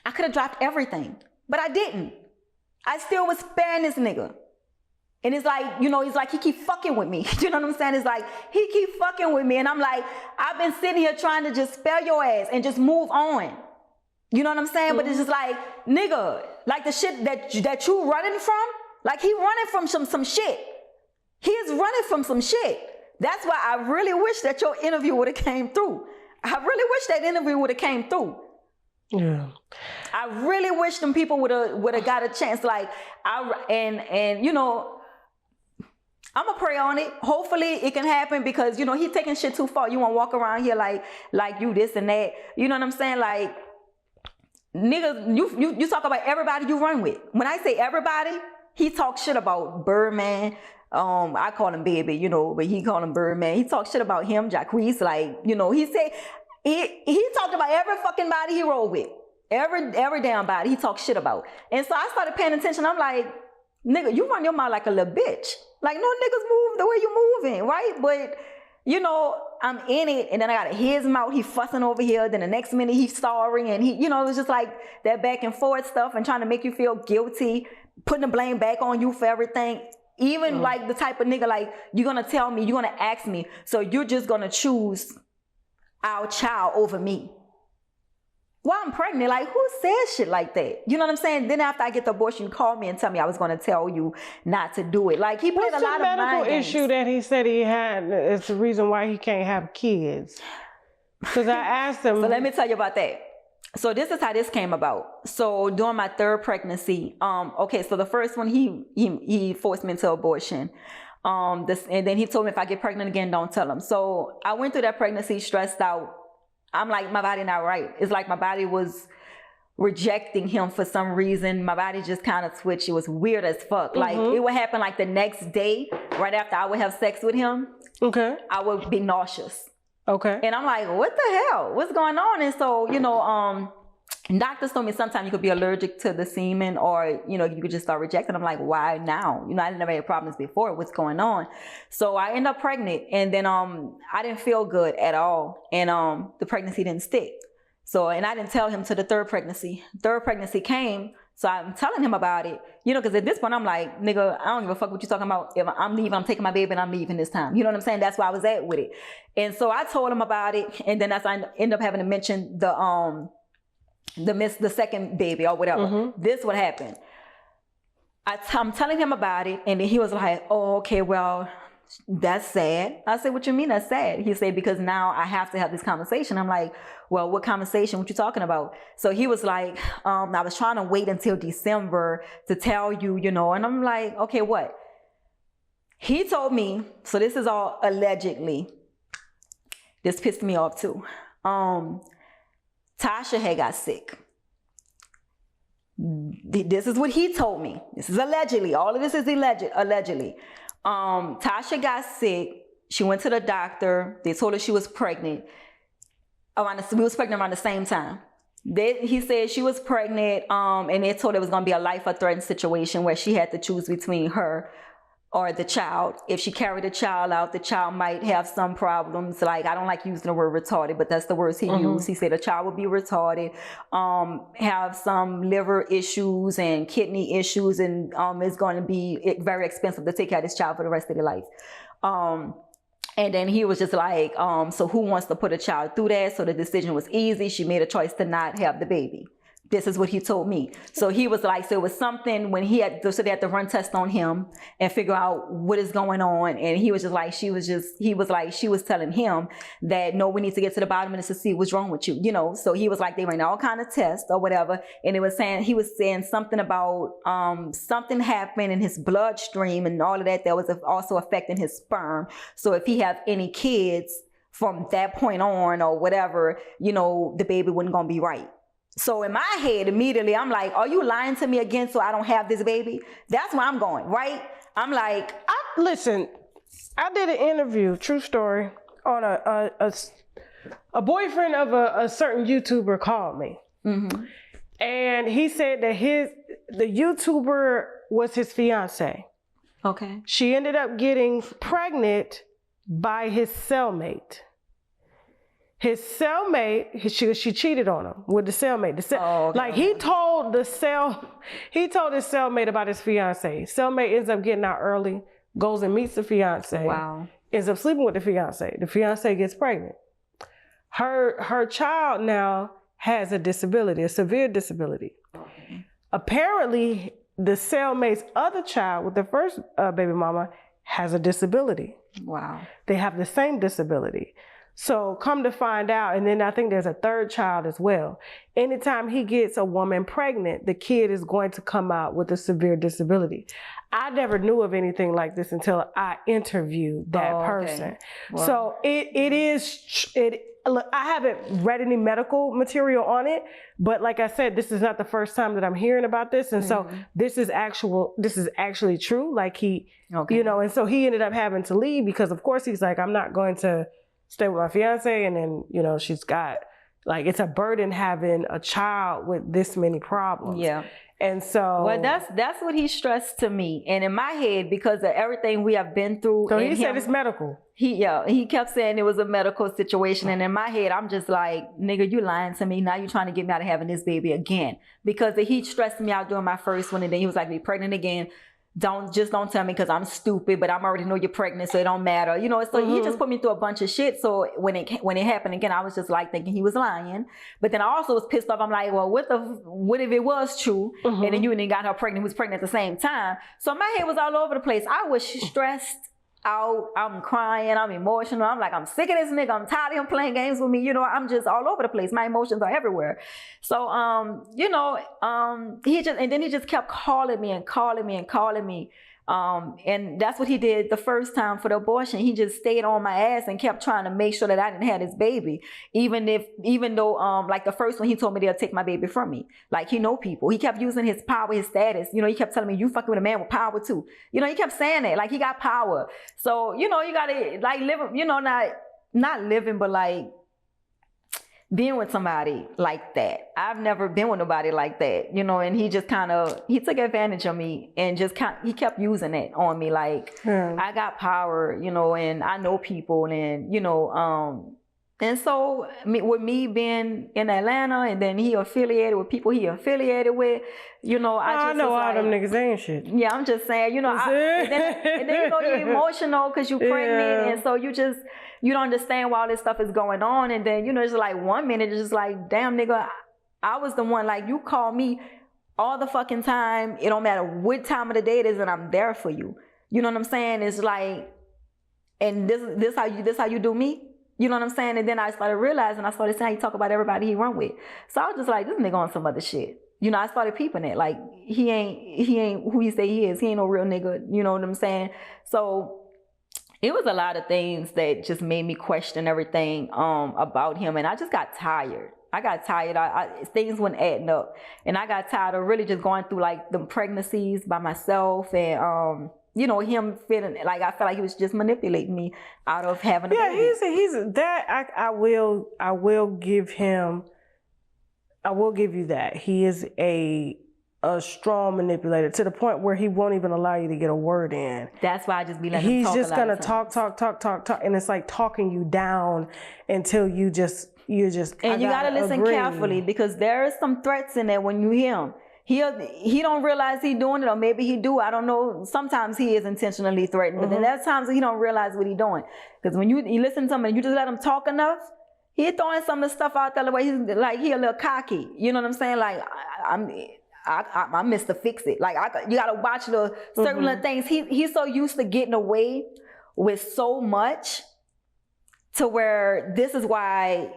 S4: I could have dropped everything, but I didn't. I still was sparing this nigga. And it's like, you know, he's like, he keep fucking with me. You know what I'm saying? It's like, he keep fucking with me. And I'm like, I've been sitting here trying to just spare your ass and just move on. You know what I'm saying? Mm-hmm. But it's just like, nigga, like the shit that you running from, like he running from some shit. He is running from some shit. That's why I really wish that your interview would have came through. I really wish that interview would have came through.
S3: Yeah.
S4: I really wish them people would have got a chance. Like, and you know, I'm gonna pray on it. Hopefully it can happen, because you know he taking shit too far. You wanna walk around here like you this and that. You know what I'm saying? Like, niggas, you talk about everybody you run with. When I say everybody, he talks shit about Birdman. I call him Baby, you know, but he call him Birdman. He talks shit about him, Jacquees. Like, you know, he said he talked about every fucking body he rolled with. Every damn body he talks shit about. And so I started paying attention. I'm like, nigga, you run your mouth like a little bitch. Like, no niggas move the way you moving, right? But, you know, I'm in it, and then I got to hear his mouth. He fussing over here. Then the next minute he's sorry, and he, you know, it's just like that back and forth stuff and trying to make you feel guilty, putting the blame back on you for everything. Even like the type of nigga, like, you're going to tell me, you're going to ask me, so you're just going to choose our child over me. Well, I'm pregnant. Like, who says shit like that? You know what I'm saying? Then after I get the abortion, you call me and tell me I was going to tell you not to do it. Like, he played a lot of mind games.
S3: What's the medical issue that he said he had? It's the reason why he can't have kids. Because I asked him.
S4: So let me tell you about that. So this is how this came about. So during my third pregnancy, okay, so the first one, he forced me into abortion. And then he told me if I get pregnant again, don't tell him. So I went through that pregnancy stressed out. I'm like, my body not right. It's like my body was rejecting him for some reason. My body just kind of switched. It was weird as fuck. Like, it would happen like the next day, right after I would have sex with him. Okay. I would be nauseous. Okay. And I'm like, what the hell? What's going on? And so, you know, doctors told me sometimes you could be allergic to the semen, or, you know, you could just start rejecting. I'm like, why now? You know, I never had problems before. What's going on? So I ended up pregnant, and then I didn't feel good at all, and the pregnancy didn't stick. So, and I didn't tell him till the third pregnancy. Third pregnancy came, so I'm telling him about it, you know, because at this point I'm like, nigga, I don't give a fuck what you talking about. If I'm leaving, I'm taking my baby and I'm leaving this time. You know what I'm saying? That's why I was at with it. And so I told him about it, and then that's I ended up having to mention the second baby or whatever. This what happened. I'm telling him about it, and then he was like, oh, okay, well, that's sad. I said, what you mean that's sad? He said, because now I have to have this conversation. I'm like, well, what conversation? What you talking about? So he was like, I was trying to wait until December to tell you, you know, and I'm like, okay, what? He told me, so this is all allegedly. This pissed me off too. Tasha had got sick. This is what he told me. This is allegedly. All of this is allegedly. Tasha got sick. She went to the doctor. They told her she was pregnant. We was pregnant around the same time. He said she was pregnant, and they told her it was going to be a life or threatened situation where she had to choose between her or the child. If she carried the child out, the child might have some problems. Like, I don't like using the word retarded, but that's the words he used. He said the child would be retarded, have some liver issues and kidney issues, and it's going to be very expensive to take care of this child for the rest of their life. And then he was just like, so who wants to put a child through that? So the decision was easy. She made a choice to not have the baby. This is what he told me. So he was like, so it was something when so they had to run tests on him and figure out what is going on. And he was just like, she was telling him that, no, we need to get to the bottom of this to see what's wrong with you, you know? So he was like, they ran all kind of tests or whatever. And he was saying something about, something happened in his bloodstream and all of that was also affecting his sperm. So if he have any kids from that point on or whatever, you know, the baby wasn't going to be right. So in my head, immediately, I'm like, are you lying to me again so I don't have this baby? That's where I'm going, right? I'm like...
S3: Listen, I did an interview, true story, on a boyfriend of a certain YouTuber called me. Mm-hmm. And he said that the YouTuber was his fiance.
S4: Okay.
S3: She ended up getting pregnant by his cellmate. His cellmate, she cheated on him with the cellmate.
S4: Okay.
S3: Like he told his cellmate about his fiance. Cellmate ends up getting out early, goes and meets the fiance.
S4: Wow.
S3: Ends up sleeping with the fiance. The fiance gets pregnant. Her child now has a disability, a severe disability. Okay. Apparently, the cellmate's other child with the first baby mama has a disability.
S4: Wow.
S3: They have the same disability. So come to find out, and then I think there's a third child as well. Anytime he gets a woman pregnant, the kid is going to come out with a severe disability. I never knew of anything like this until I interviewed that person. Wow. So look, I haven't read any medical material on it, but like I said, this is not the first time that I'm hearing about this. And so this is actually true. Like you know, and so he ended up having to leave because of course he's like, I'm not going to stay with my fiance, and then, you know, she's got, like, it's a burden having a child with this many problems. Yeah. And so...
S4: Well, that's what he stressed to me. And in my head, because of everything we have been through...
S3: So he said it's medical.
S4: He kept saying it was a medical situation. And in my head, I'm just like, nigga, you lying to me. Now you trying to get me out of having this baby again. Because he stressed me out during my first one, and then he was like, be pregnant again. Don't tell me because I'm stupid, but I'm already know you're pregnant, so it don't matter. You know, so he just put me through a bunch of shit. So when it happened again, I was just like thinking he was lying. But then I also was pissed off. I'm like, well, what if it was true? And then you got her pregnant, who was pregnant at the same time. So my head was all over the place. I was stressed out. I'm crying. I'm emotional. I'm like, I'm sick of this nigga. I'm tired of him playing games with me. You know, I'm just all over the place. My emotions are everywhere. So, you know, he just kept calling me. And that's what he did the first time for the abortion. He just stayed on my ass and kept trying to make sure that I didn't have this baby. Even though, like the first one, he told me they'll take my baby from me. Like, he know people. He kept using his power, his status. You know, he kept telling me, you fucking with a man with power too. You know, he kept saying that, like he got power. So, you know, you gotta like live, you know, not living, but like being with somebody like that. I've never been with nobody like that, you know, and he just he took advantage of me and he kept using it on me. Like, I got power, you know, and I know people, and, you know, and so with me being in Atlanta, and then he affiliated with people he affiliated with, you know, I
S3: know all them niggas ain't shit.
S4: Yeah, I'm just saying, you know, and then you know, you're emotional because you're pregnant, and so you don't understand why all this stuff is going on. And then, you know, it's like 1 minute, it's just like, damn, nigga, I was the one, like, you call me all the fucking time. It don't matter what time of the day it is, and I'm there for you. You know what I'm saying? It's like, and this how you do me? You know what I'm saying? And then I started realizing, I started saying he talk about everybody he run with. So I was just like, this nigga on some other shit. You know, I started peeping it. Like, he ain't who he say he is. He ain't no real nigga. You know what I'm saying? So it was a lot of things that just made me question everything about him. And I just got tired. I got tired. Things weren't adding up. And I got tired of really just going through like the pregnancies by myself and, you know, him feeling like I felt like he was just manipulating me out of having a baby.
S3: He's that I will give him. I will give you that. He is a strong manipulator to the point where he won't even allow you to get a word in.
S4: That's why I just be letting him
S3: He's
S4: talk.
S3: just gonna talk, and it's like talking you down until you're just. And
S4: you gotta listen carefully, because there is some threats in there when you hear him. He don't realize he doing it, or maybe he do. I don't know. Sometimes he is intentionally threatened, but then there's times he don't realize what he doing. Because when you listen to him and you just let him talk enough, he throwing some of the stuff out there the way he's like he a little cocky. You know what I'm saying? Like I'm Mr. Fix It. Like you gotta watch the certain little things. He's so used to getting away with so much, to where this is why.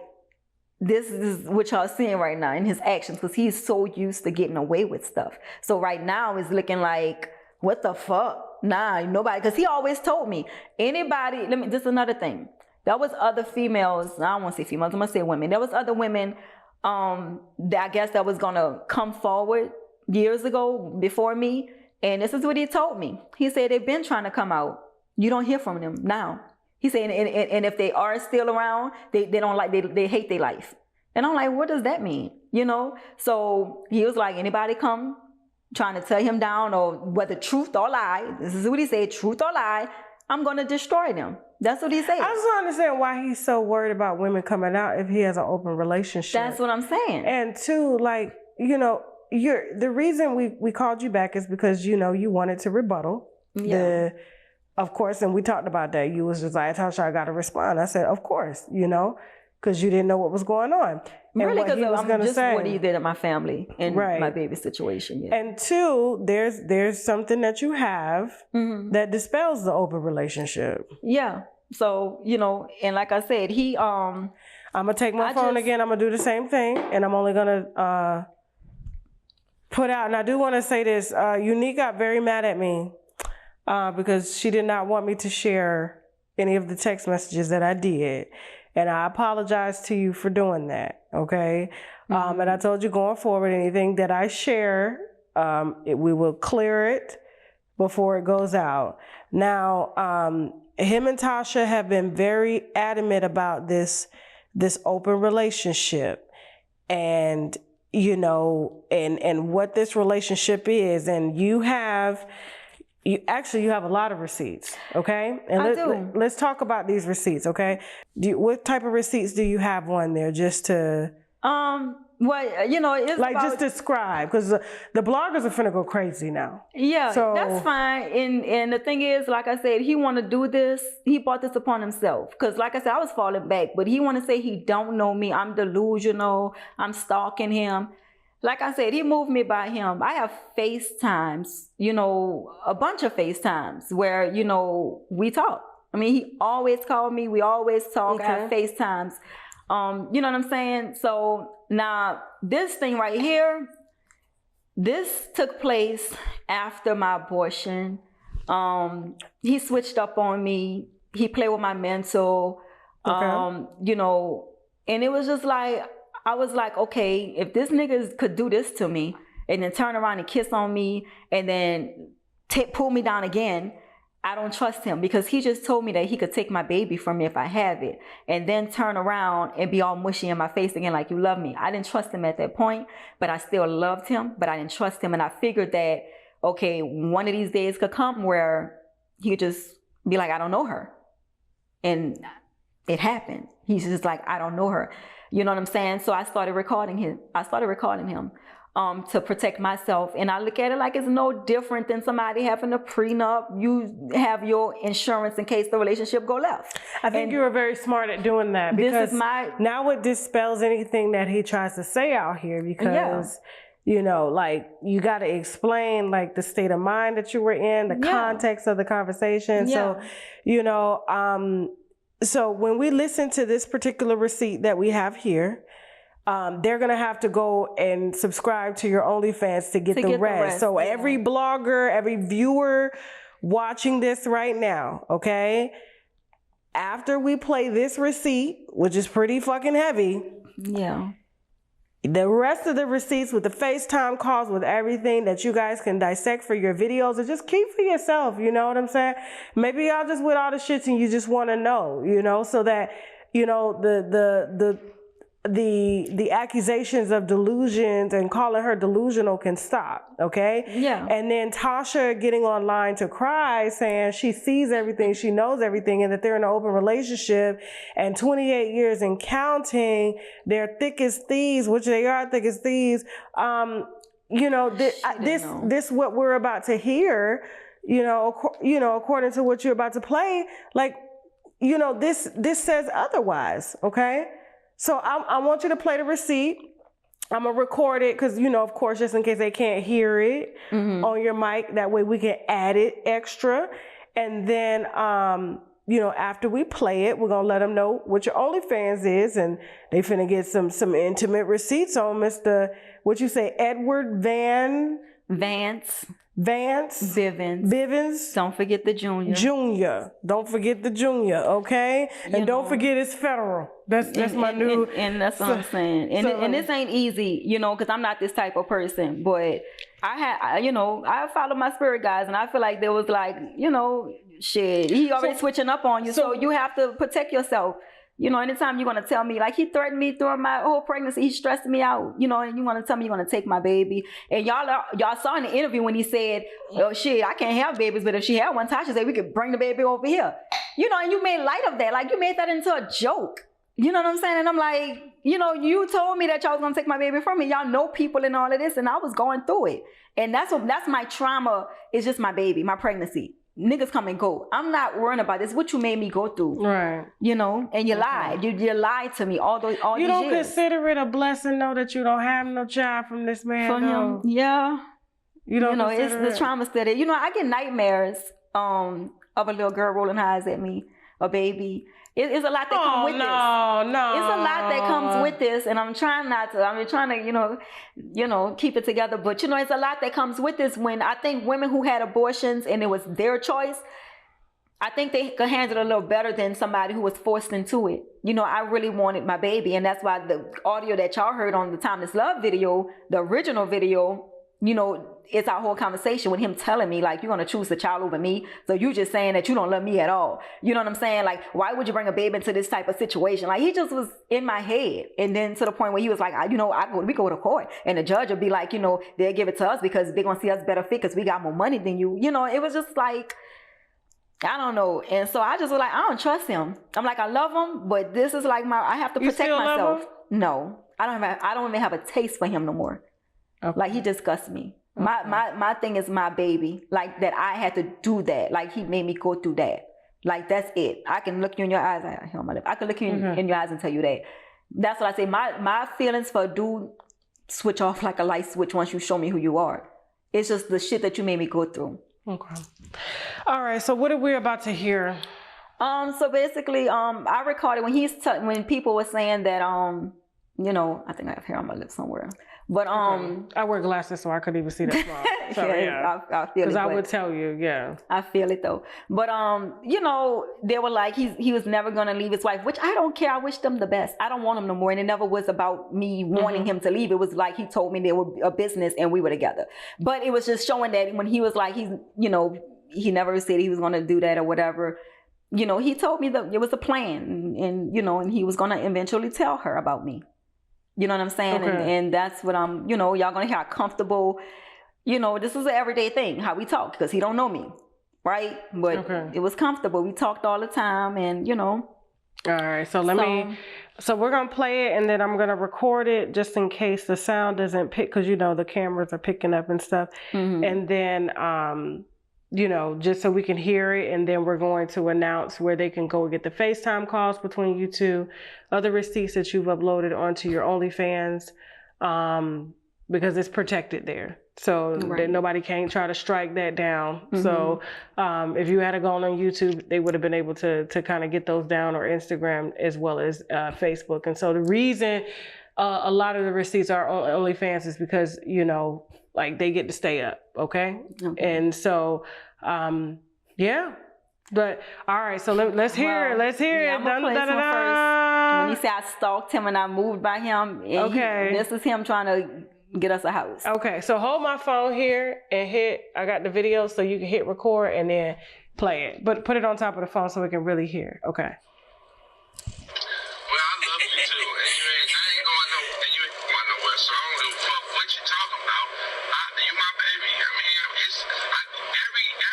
S4: This is what y'all seeing right now in his actions, because he's so used to getting away with stuff. So right now it's looking like, what the fuck? Nah, nobody, because he always told me, anybody, this is another thing. There was other females, I don't want to say females, I'm going to say women. There was other women that I guess that was going to come forward years ago before me. And this is what he told me. He said, they've been trying to come out. You don't hear from them now. He said, and if they are still around, they don't like, they hate their life. And I'm like, what does that mean? You know? So he was like, anybody come trying to tear him down, or whether truth or lie, this is what he said, truth or lie, I'm going to destroy them. That's what he said.
S3: I just don't understand why he's so worried about women coming out if he has an open relationship.
S4: That's what I'm saying.
S3: And two, like, you know, the reason we called you back is because, you know, you wanted to rebuttal.
S4: Yeah.
S3: Of course, and we talked about that. You was just like, Tasha, I got to respond. I said, of course, you know, because you didn't know what was going on. And
S4: really, because I'm just
S3: say,
S4: what he did in my family and my baby situation. Yeah.
S3: And two, there's something that you have that dispels the open relationship.
S4: Yeah. So, you know, and like I said, I'm
S3: going to take my phone again. I'm going to do the same thing. And I'm only going to put out, and I do want to say this, Unique got very mad at me. Because she did not want me to share any of the text messages that I did. And I apologize to you for doing that, okay? And I told you going forward, anything that I share, we will clear it before it goes out. Now, him and Tasha have been very adamant about this open relationship. And, you know, and what this relationship is. And you have a lot of receipts, okay? And let's talk about these receipts, okay? What type of receipts do you have on there, just to...
S4: Well, you know, it's
S3: like, just describe, because the bloggers are finna go crazy now.
S4: Yeah, so that's fine. And the thing is, like I said, he want to do this. He brought this upon himself. Because like I said, I was falling back. But he want to say he don't know me. I'm delusional. I'm stalking him. Like I said, he moved me by him. I have FaceTimes, you know, a bunch of FaceTimes where, you know, we talk. I mean, he always called me. We always talk. Okay. I have FaceTimes. You know what I'm saying? So now this thing right here, this took place after my abortion. He switched up on me. He played with my mental, you know, and it was just like, I was like, okay, if this nigga could do this to me and then turn around and kiss on me and then pull me down again, I don't trust him, because he just told me that he could take my baby from me if I have it and then turn around and be all mushy in my face again like, you love me. I didn't trust him at that point, but I still loved him, but I didn't trust him. And I figured that, okay, one of these days could come where he could just be like, I don't know her. And it happened. He's just like, I don't know her. You know what I'm saying? So I started recording him. To protect myself. And I look at it like it's no different than somebody having a prenup. You have your insurance in case the relationship go left.
S3: I think you were very smart at doing that, because now it dispels anything that he tries to say out here, because you know, like you got to explain like the state of mind that you were in, the context of the conversation. So, you know, so when we listen to this particular receipt that we have here, they're going to have to go and subscribe to your OnlyFans to get the rest. So every blogger, every viewer watching this right now, okay? After we play this receipt, which is pretty fucking heavy.
S4: Yeah.
S3: The rest of the receipts with the FaceTime calls, with everything that you guys can dissect for your videos and just keep for yourself, you know what I'm saying? Maybe y'all just with all the shits and you just want to know, you know, so that, you know, the accusations of delusions and calling her delusional can stop, okay?
S4: Yeah.
S3: And then Tasha getting online to cry, saying she sees everything, she knows everything, and that they're in an open relationship, and 28 years and counting, they're thick as thieves, which they are thick as thieves. You know, this what we're about to hear, you know, according to what you're about to play, like, you know, this says otherwise, okay? So I want you to play the receipt. I'm going to record it because, you know, of course, just in case they can't hear it on your mic. That way we can add it extra. And then, you know, after we play it, we're going to let them know what your OnlyFans is. And they finna get some intimate receipts on Mr. What you say, Edward
S4: Vance.
S3: Bivens.
S4: Don't forget the junior.
S3: Don't forget the junior, okay? And don't forget it's federal. That's my new...
S4: And that's what I'm saying. And this ain't easy, you know, because I'm not this type of person. But you know, I follow my spirit guys, and I feel like there was like, you know, shit, he already switching up on you. So you have to protect yourself. You know, anytime you're going to tell me, like he threatened me during my whole pregnancy, he stressed me out, you know, and you want to tell me you're going to take my baby. And y'all saw in the interview when he said, oh shit, I can't have babies, but if she had one, Tasha said we could bring the baby over here. You know, and you made light of that. Like you made that into a joke. You know what I'm saying? And I'm like, you know, you told me that y'all was going to take my baby from me. Y'all know people and all of this, and I was going through it. And that's my trauma, is just my baby, my pregnancy. Niggas come and go. I'm not worrying about this. What you made me go through, right? You know, and you lied. You lied to me all these years. You don't
S3: consider it a blessing, though, that you don't have no child from this man. From him,
S4: yeah.
S3: You don't. You know,
S4: it's the trauma steady. You know, I get nightmares of a little girl rolling her eyes at me, a baby. It's a lot that comes with this. No. It's a lot that comes with this, and I'm trying not to. I'm trying to, you know, keep it together. But you know, it's a lot that comes with this. When I think women who had abortions and it was their choice, I think they could handle it a little better than somebody who was forced into it. You know, I really wanted my baby, and that's why the audio that y'all heard on the Timeless Love video, the original video, you know, it's our whole conversation with him telling me, like, you're going to choose the child over me. So you just saying that you don't love me at all. You know what I'm saying? Like, why would you bring a baby into this type of situation? Like, he just was in my head. And then to the point where he was like, you know, we go to court and the judge would be like, you know, they'll give it to us because they're going to see us better fit because we got more money than you. You know, it was just like, I don't know. And so I just was like, I don't trust him. I'm like, I love him, but this is like I have to protect myself. No, I don't even have a taste for him no more. Okay. Like, he disgusts me. Okay. My thing is my baby. Like, that I had to do that. Like, he made me go through that. Like, that's it. I can look you in your eyes. I can look you in your eyes and tell you that. That's what I say. My feelings for a dude switch off like a light switch once you show me who you are. It's just the shit that you made me go through. Okay.
S3: All right. So what are we about to hear?
S4: So basically, I recorded when people were saying that, you know, I think I have hair on my lips somewhere. But
S3: I wear glasses, so I couldn't even see that small. So, yeah,
S4: I feel it.
S3: Because I would tell you, yeah.
S4: I feel it though. But you know, they were like, he was never gonna leave his wife, which I don't care. I wish them the best. I don't want him no more. And it never was about me wanting him to leave. It was like he told me they were a business and we were together. But it was just showing that when he was like, you know, he never said he was gonna do that or whatever. You know, he told me that it was a plan, and you know, and he was gonna eventually tell her about me. You know what I'm saying? Okay. And that's what I'm, you know, y'all gonna hear how comfortable, you know, this is an everyday thing, how we talk, because he don't know me, right? But it was comfortable. We talked all the time, and, you know.
S3: All right, so so we're gonna play it, and then I'm gonna record it just in case the sound doesn't pick, because, you know, the cameras are picking up and stuff. And then, you know, just so we can hear it, and then we're going to announce where they can go get the FaceTime calls between you two, other receipts that you've uploaded onto your OnlyFans, because it's protected there. So that nobody can't try to strike that down. So if you had gone on YouTube, they would have been able to kind of get those down, or Instagram as well as Facebook. And so the reason a lot of the receipts are on OnlyFans is because, you know, like they get to stay up. Okay. And so, yeah. But all right, so let's hear it. Let's hear it.
S4: I'm gonna play this one first. When he said I stalked him and I moved by him, and this is him trying to get us a house.
S3: Okay, so hold my phone here and I got the video, so you can hit record and then play it. But put it on top of the phone so we can really hear. Okay.
S1: Well, I love you too, and I ain't going nowhere, so I don't give a fuck what you talking about. You my baby. I mean,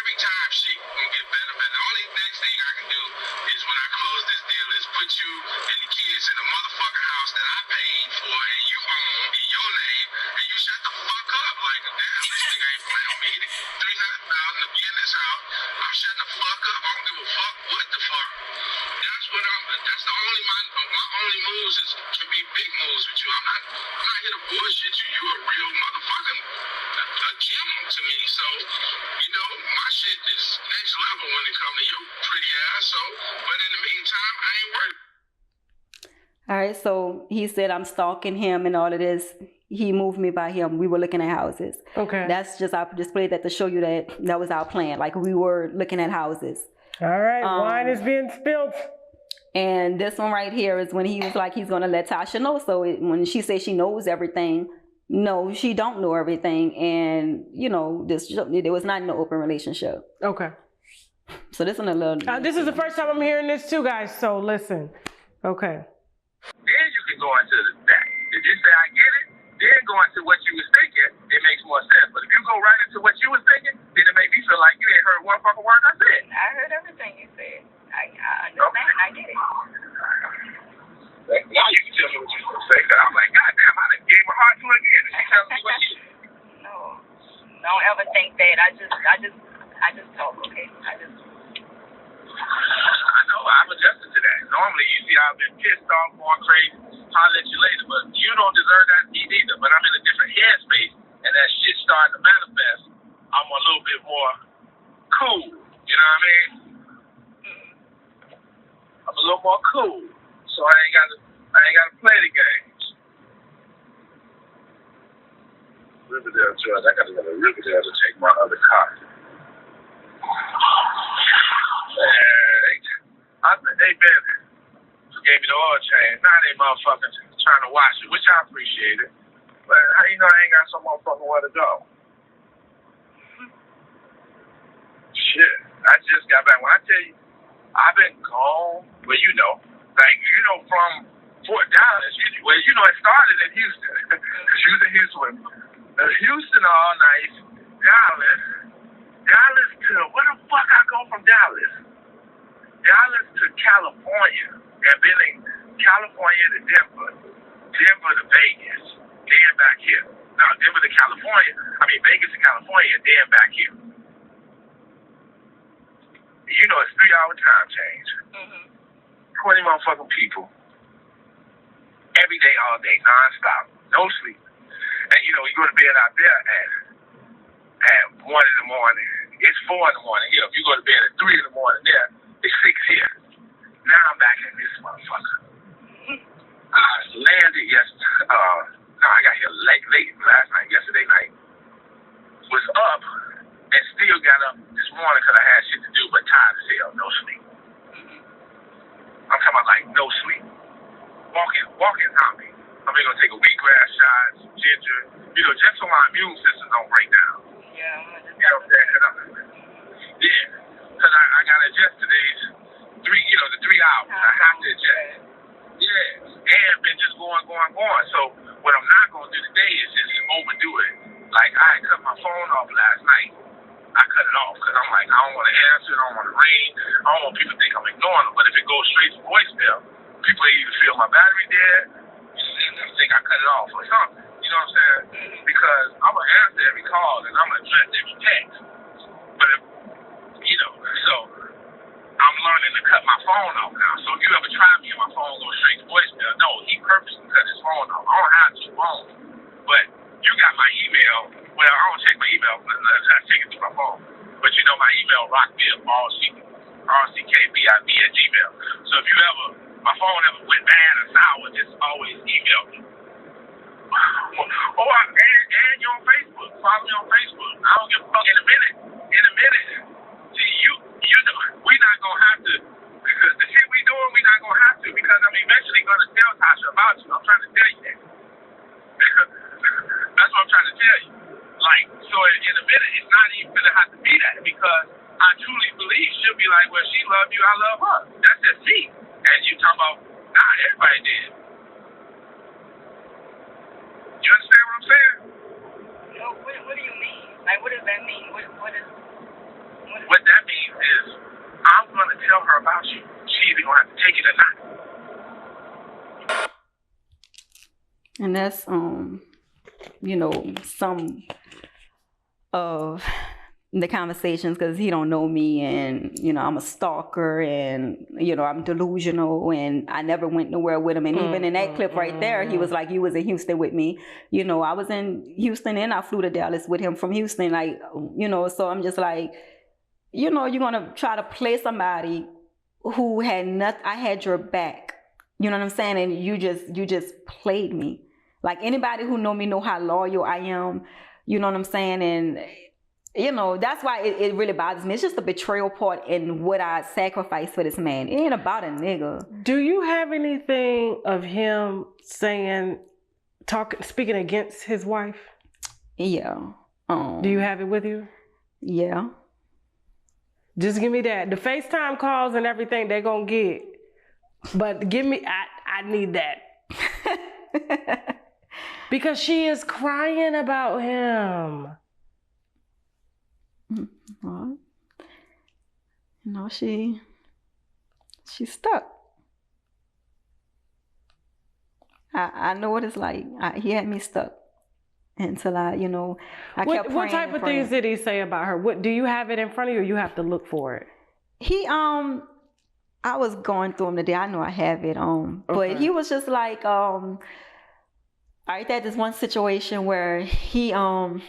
S1: every time she gonna get better. The only next thing I can do is when I close this deal is put you and the kids in the motherfucking house that I paid for and you own in your name, and you shut the fuck up. Like, damn, this nigga ain't playing with me. $300,000 to be in this house. I'm shutting the fuck up. I don't give a fuck what the fuck. That's the only my only moves is to be big moves with you. I'm not here to bullshit you. You a real motherfucking a gem to me. So, you know, my shit is next level when it comes to your pretty ass. So, but in the meantime, I ain't worried.
S4: All right, so he said I'm stalking him and all of this. He moved me by him. We were looking at houses.
S3: Okay.
S4: That's just, I displayed that to show you that was our plan. Like, we were looking at houses.
S3: All right, wine is being spilled.
S4: And this one right here is when he was like, he's going to let Tasha know. So when she says she knows everything, no, she don't know everything. And, you know, there was not an open relationship.
S3: Okay.
S4: So this one a little...
S3: this is the first time I'm hearing this too, guys. So listen. Okay.
S1: Then you can go into that. If you say, I get it, then go into what you was thinking, it makes more sense. But if you go right into what you was thinking, then it make me feel like you ain't heard one fucking word I said.
S2: I heard everything you said. I understand. I get it.
S1: Now you can tell me what you was going to say. Cause I'm like, God damn, I done gave my heart to her again. And she tells me what she...
S2: No. Don't ever think that. I just talk, okay?
S1: I know, I've adjusted to that. Normally, you see I've been pissed off, going crazy, I'll let you later, but you don't deserve that either. But I'm in a different headspace, and that shit starting to manifest. I'm a little bit more cool, you know what I mean? I'm a little more cool, so I ain't gotta play the games. Riverdale Judge, I gotta go to Riverdale to take my other car. They been gave me the oil change. Now they motherfuckers trying to wash it, which I appreciate it. But you know, I ain't got some motherfucking where to go. Shit, I just got back. When I tell you, I've been gone. Well, you know, from Fort Dallas. Well, you know, it started in Houston. She was in Houston. Houston all nice. Dallas to where the fuck I go from Dallas? Dallas to California, and then California to Denver to Vegas, then back here. No, Denver to California. Vegas to California, then back here. You know, it's 3-hour time change. 20 motherfucking people. Every day, all day, non-stop, no sleep. And you know, you go to bed out there at 1 in the morning. It's 4 in the morning here. If you go to bed at 3 in the morning there, it's 6 here. Now I'm back in this motherfucker. I landed I got here late last night, yesterday night. Was up and still got up this morning because I had shit to do, but tired as hell, no sleep. I'm talking about like no sleep. Walking zombie. I'm gonna take a wheatgrass shot, some ginger, just so my immune system don't break down.
S2: Yeah.
S1: You know what I'm saying? Yeah. Because I got to adjust to these the 3 hours. I have to adjust. Yeah. And been just going. So what I'm not going to do today is just overdo it. Like, I had cut my phone off last night. I cut it off because I'm like, I don't want to answer, I don't want to ring. I don't want people to think I'm ignoring them. But if it goes straight to voicemail, people either feel my battery dead, think I cut it off or something. You know what I'm saying? Because I'm going to answer every call and I'm going to address every text. But if so I'm learning to cut my phone off now. So if you ever try me and my phone goes straight to voicemail, no, he purposely cut his phone off. I don't have 2 phones. But you got Rockville, RCKBIB@gmail. So if you ever, my phone ever went bad or sour, just always email me. And you're on Facebook. Follow me on Facebook. I don't give a fuck. In a minute, see, you know, we not gonna have to, because the shit we doing, we not gonna have to, because I'm eventually gonna tell Tasha about you. I'm trying to tell you that. That's what I'm trying to tell you. Like, so in a minute, it's not even gonna have to be that, because I truly believe she'll be like, well, she love you, I love her. That's just me. And you talking about, nah, everybody did. You understand what I'm saying?
S2: No, what do you mean? Like, what does that mean?
S1: What that means is, I'm gonna tell her about you. She either gonna have to take it or not.
S4: And that's you know, some of the conversations, because he don't know me, and you know, I'm a stalker, and you know, I'm delusional, and I never went nowhere with him. And even in that clip right there, he was like, you was in Houston with me. You know, I was in Houston and I flew to Dallas with him from Houston. Like, you know, so I'm just like, you know, you're gonna try to play somebody who had nothing. I had your back. You know what I'm saying? And you just played me. Like, anybody who know me know how loyal I am. You know what I'm saying? And you know, that's why it really bothers me. It's just the betrayal part in what I sacrificed for this man. It ain't about a nigga.
S3: Do you have anything of him speaking against his wife?
S4: Yeah.
S3: Do you have it with you?
S4: Yeah.
S3: Just give me that. The FaceTime calls and everything they're gonna get. But give me, I need that. Because she is crying about him.
S4: Well, you know, she's stuck. I know what it's like. He had me stuck until I kept praying.
S3: What type of things did he say about her? What do you have it in front of you, or you have to look for it?
S4: I was going through him today. I know I have it but he was just like I had this one situation where he I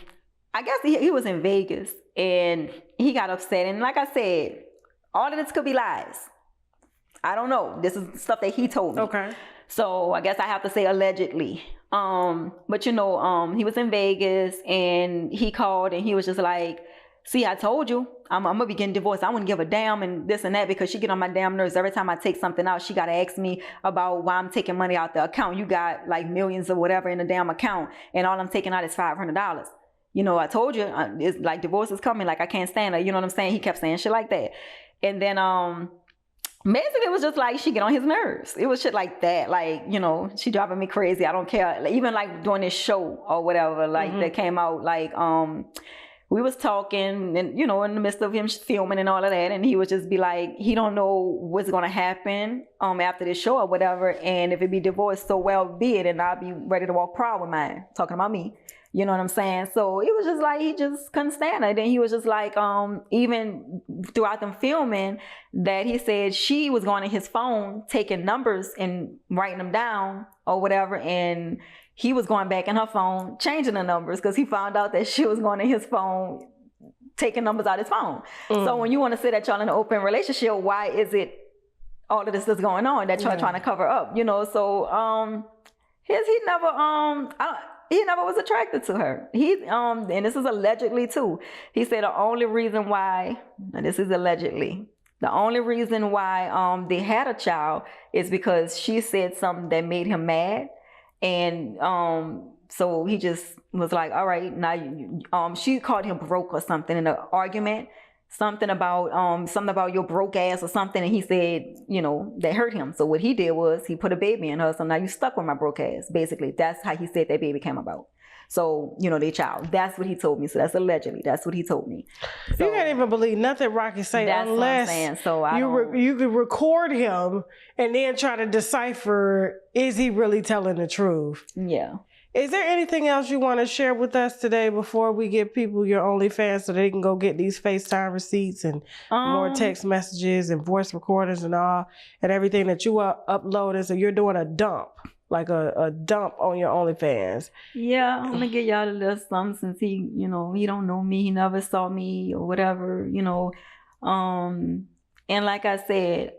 S4: guess he was in Vegas and he got upset, and like I said, all of this could be lies. I don't know. This is stuff that he told me. Okay. So I guess I have to say allegedly. But he was in Vegas and he called and he was just like, see, I told you, I'm gonna be getting divorced. I wouldn't give a damn and this and that, because she get on my damn nerves. Every time I take something out, she gotta ask me about why I'm taking money out the account. You got like millions or whatever in the damn account, and all I'm taking out is $500. You know, I told you, it's like divorce is coming. Like, I can't stand her. You know what I'm saying? He kept saying shit like that. And then basically it was just like she get on his nerves. It was shit like that. Like, she driving me crazy. I don't care. Like, even like doing this show or whatever, like that came out, like we was talking and, in the midst of him filming and all of that. And he would just be like, he don't know what's going to happen after this show or whatever. And if it be divorced, so well be it. And I'll be ready to walk proud with mine. Talking about me. You know what I'm saying? So it was just like, he just couldn't stand it. And he was just like, even throughout them filming, that he said she was going to his phone, taking numbers and writing them down or whatever. And he was going back in her phone, changing the numbers, because he found out that she was going to his phone, taking numbers out his phone. So when you want to say that y'all in an open relationship, why is it all of this is going on that y'all trying to cover up? So he never was attracted to her. And this is allegedly too. He said the only reason why, and this is allegedly, the only reason why they had a child is because she said something that made him mad. And so he just was like, all right, now she called him broke or something in an argument. Something about your broke ass or something. And he said, that hurt him. So what he did was he put a baby in her. So now you stuck with my broke ass. Basically, that's how he said that baby came about. So, their child. That's what he told me. So that's allegedly. That's what he told me. So,
S3: you can't even believe nothing Rocky say unless you could record him and then try to decipher, is he really telling the truth?
S4: Yeah.
S3: Is there anything else you want to share with us today before we give people your OnlyFans so they can go get these FaceTime receipts and more text messages and voice recordings and all and everything that you are uploading? So you're doing a dump, like a dump on your OnlyFans.
S4: Yeah, I'm gonna get y'all a little something since he don't know me, he never saw me or whatever. And like I said,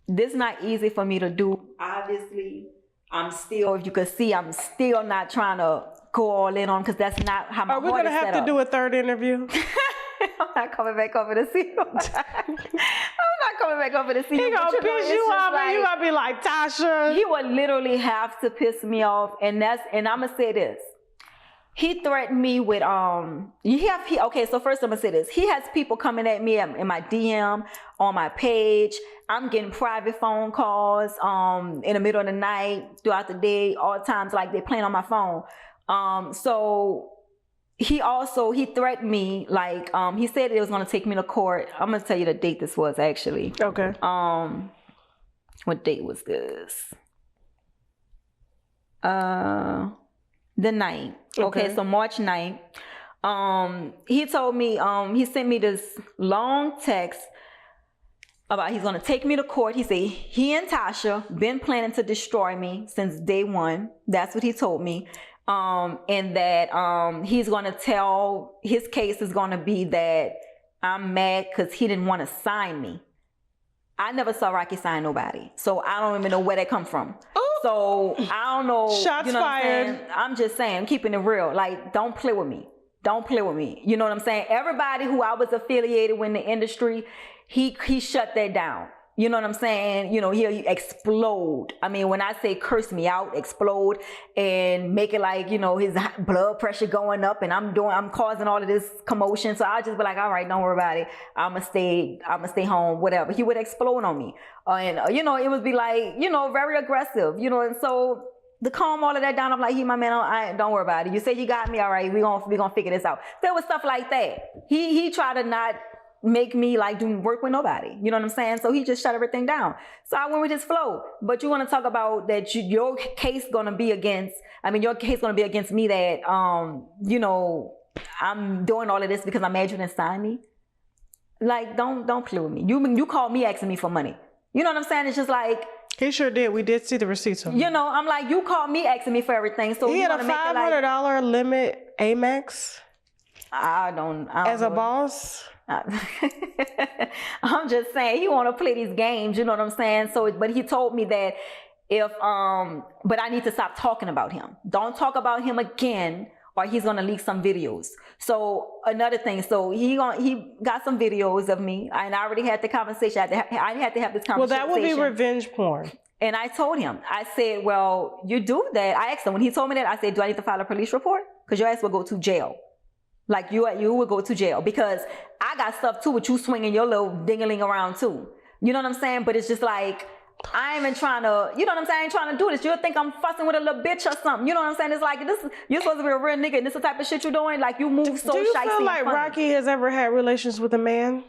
S4: this is not easy for me to do. Obviously, I'm still, if you can see, I'm still not trying to go all in on, because that's not how my heart is set up.
S3: Are we going to have to do a third interview?
S4: I'm not coming back over to see you. I'm not coming back over to see you.
S3: He gonna piss you off, and you gonna be like, Tasha.
S4: He would literally have to piss me off, and I'm gonna say this. He threatened me with okay, so first I'm gonna say this. He has people coming at me in my DM, on my page. I'm getting private phone calls in the middle of the night, throughout the day, all times, like they're playing on my phone. So he threatened me, like he said it was gonna take me to court. I'm gonna tell you the date this was actually.
S3: Okay.
S4: What date was this? The 9th. Okay, so March 9th. He told me, he sent me this long text about he's gonna take me to court. He said he and Tasha been planning to destroy me since day one. That's what he told me. And that he's gonna tell, his case is gonna be that I'm mad because he didn't want to sign me. I never saw Rocky sign nobody, so I don't even know where that come from. Ooh. So I don't know.
S3: Shots fired.
S4: I'm just saying, I'm keeping it real. Like, don't play with me. Don't play with me. You know what I'm saying? Everybody who I was affiliated with in the industry, he shut that down. You know what I'm saying? You know, he'll explode. I mean, when I say curse me out, explode, and make it like, you know, his blood pressure going up, and I'm causing all of this commotion. So I'll just be like, all right, don't worry about it. I'ma stay home, whatever. He would explode on me. And you know, it would be like, you know, very aggressive, you know, and so to calm all of that down, I'm like, my man, don't worry about it. You say you got me, all right, we gonna figure this out. There was stuff like that. He tried to not make me like do work with nobody. You know what I'm saying? So he just shut everything down. So I went with his flow. But you want to talk about that your case gonna be against me that you know, I'm doing all of this because I'm mad you didn't sign me. Like, don't play with me. You called me asking me for money. You know what I'm saying? It's just like,
S3: he sure did. We did see the receipts of him.
S4: You know, I'm like, you called me asking me for everything. So
S3: he had a $500 limit Amex.
S4: I don't
S3: as
S4: know.
S3: A boss.
S4: I'm just saying, he want to play these games, you know what I'm saying? So, but he told me that if but I need to stop talking about him. Don't talk about him again, or he's gonna leak some videos. So another thing, so he got some videos of me, and I already had the conversation. I had to have this conversation.
S3: Well, that would be revenge porn.
S4: And I told him, I said, well, you do that. I asked him when he told me that. I said, do I need to file a police report? Because your ass will go to jail. Like, you would go to jail, because I got stuff too with you swinging your little dingling around too. You know what I'm saying? But it's just like, I ain't even trying to, you know what I'm saying? I ain't trying to do this. You'll think I'm fussing with a little bitch or something. You know what I'm saying? It's like, you're supposed to be a real nigga, and this is the type of shit you're doing. Like, you move so shicey.
S3: Do you feel like Rocky has ever had relations with a man?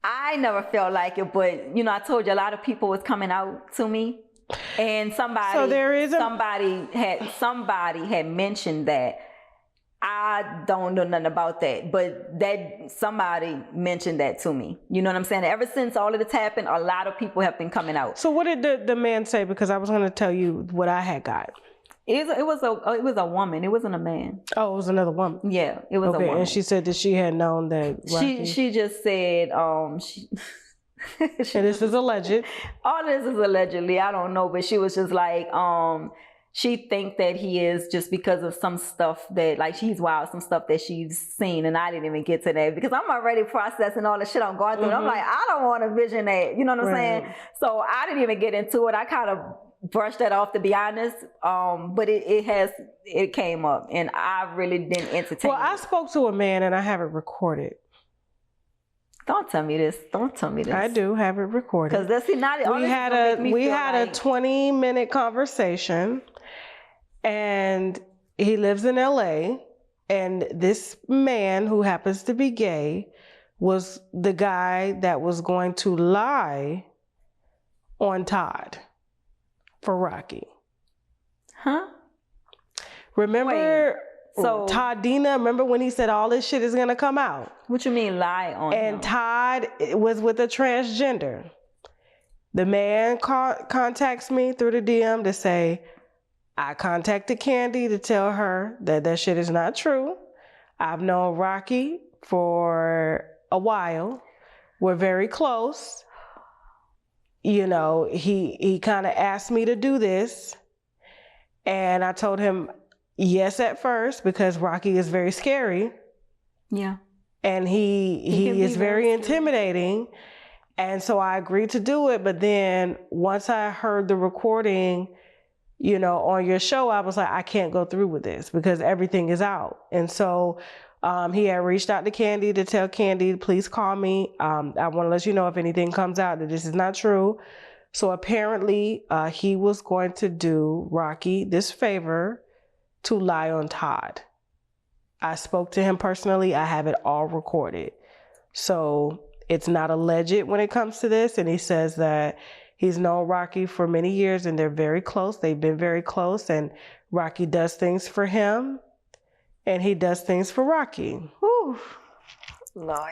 S4: I never felt like it, but you know, I told you a lot of people was coming out to me, and somebody had mentioned that. I don't know nothing about that, but that somebody mentioned that to me. You know what I'm saying? Ever since all of this happened, a lot of people have been coming out.
S3: So what did the man say? Because I was going to tell you what I had got.
S4: It was a woman. It wasn't a man.
S3: Oh, it was another woman.
S4: Yeah, it was a woman.
S3: And she said that she had known that Rocky...
S4: She just said and
S3: this is alleged.
S4: All this is allegedly. I don't know, but she was just like she think that he is just because of some stuff that, like, she's wild, some stuff that she's seen, and I didn't even get to that because I'm already processing all the shit I'm going through. Mm-hmm. And I'm like, I don't want to vision that, you know what I'm saying? So I didn't even get into it. I kind of brushed that off, to be honest. But it came up, and I really didn't entertain it.
S3: I spoke to a man, and I have it recorded.
S4: Don't tell me this. Don't tell me this.
S3: I do have it recorded.
S4: Because that's not.
S3: We had a 20-minute conversation. And he lives in LA, and this man who happens to be gay was the guy that was going to lie on Todd for Rocky.
S4: Huh?
S3: Remember Todd Dina? Remember when he said all this shit is going to come out?
S4: What you mean lie on him?
S3: And Todd was with a transgender. The man contacts me through the DM to say, I contacted Candy to tell her that shit is not true. I've known Rocky for a while. We're very close. You know, he kind of asked me to do this, and I told him yes at first because Rocky is very scary.
S4: Yeah.
S3: And he is very intimidating. And so I agreed to do it. But then once I heard the recording, you know, on your show, I was like, I can't go through with this because everything is out. And so he had reached out to Candy to tell Candy, please call me. I want to let you know if anything comes out that this is not true. So apparently he was going to do Rocky this favor to lie on Todd. I spoke to him personally. I have it all recorded. So it's not alleged when it comes to this. And he says that he's known Rocky for many years and they're very close. They've been very close, and Rocky does things for him and he does things for Rocky.
S4: Whew. Lord.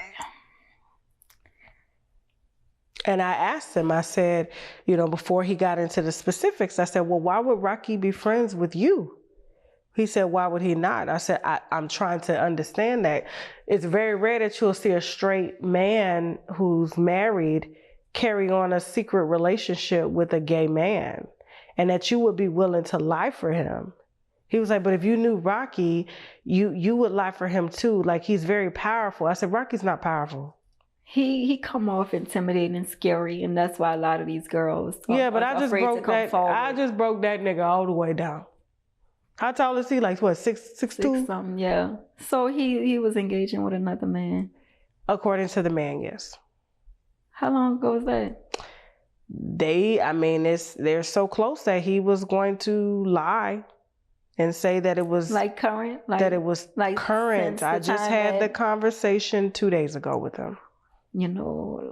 S3: And I asked him, I said, you know, before he got into the specifics, I said, well, why would Rocky be friends with you? He said, why would he not? I said, I'm trying to understand that. It's very rare that you'll see a straight man who's married carry on a secret relationship with a gay man, and that you would be willing to lie for him. He was like, but if you knew Rocky, you would lie for him too. Like, he's very powerful. I said, Rocky's not powerful.
S4: He come off intimidating and scary, and that's why a lot of these girls
S3: but I just broke that nigga all the way down. How tall is he? Like what, 6'2"?
S4: 6 something, yeah. So he was engaging with another man.
S3: According to the man, yes.
S4: How long ago was that?
S3: They're so close that he was going to lie and say that it was
S4: like current,
S3: that it was like current. I just had the conversation 2 days ago with him.
S4: You know,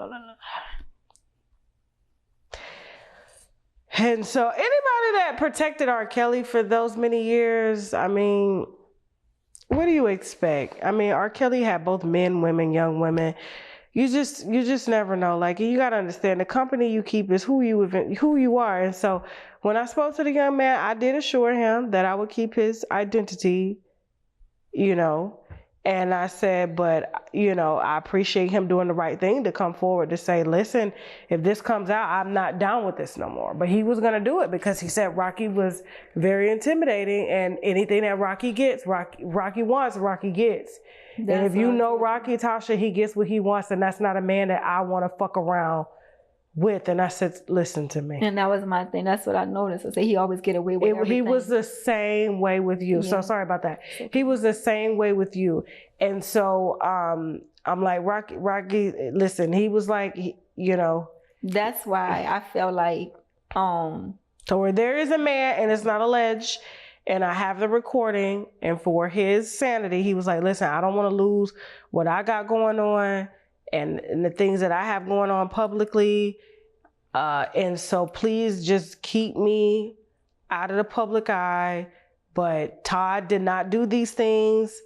S3: And so anybody that protected R. Kelly for those many years, I mean, what do you expect? I mean, R. Kelly had both men, women, young women. You just never know. Like, you got to understand, the company you keep is who you are. And so when I spoke to the young man, I did assure him that I would keep his identity, you know. And I said, but, you know, I appreciate him doing the right thing to come forward to say, listen, if this comes out, I'm not down with this no more. But he was going to do it because he said Rocky was very intimidating, and anything that Rocky gets, Rocky wants, Rocky gets. And if you know Rocky, Tasha, he gets what he wants, and that's not a man that I want to fuck around with. And I said, listen to me.
S4: And that was my thing. That's what I noticed. I said he always get away with everything. He
S3: was the same way with you. Yeah. So sorry about that. Okay. He was the same way with you. And so I'm like, Rocky, listen, he was like, you know.
S4: That's why I felt like.
S3: So where there is a man, and it's not alleged, and I have the recording, and for his sanity, he was like, listen, I don't want to lose what I got going on. And the things that I have going on publicly. And so please just keep me out of the public eye. But Todd did not do these things.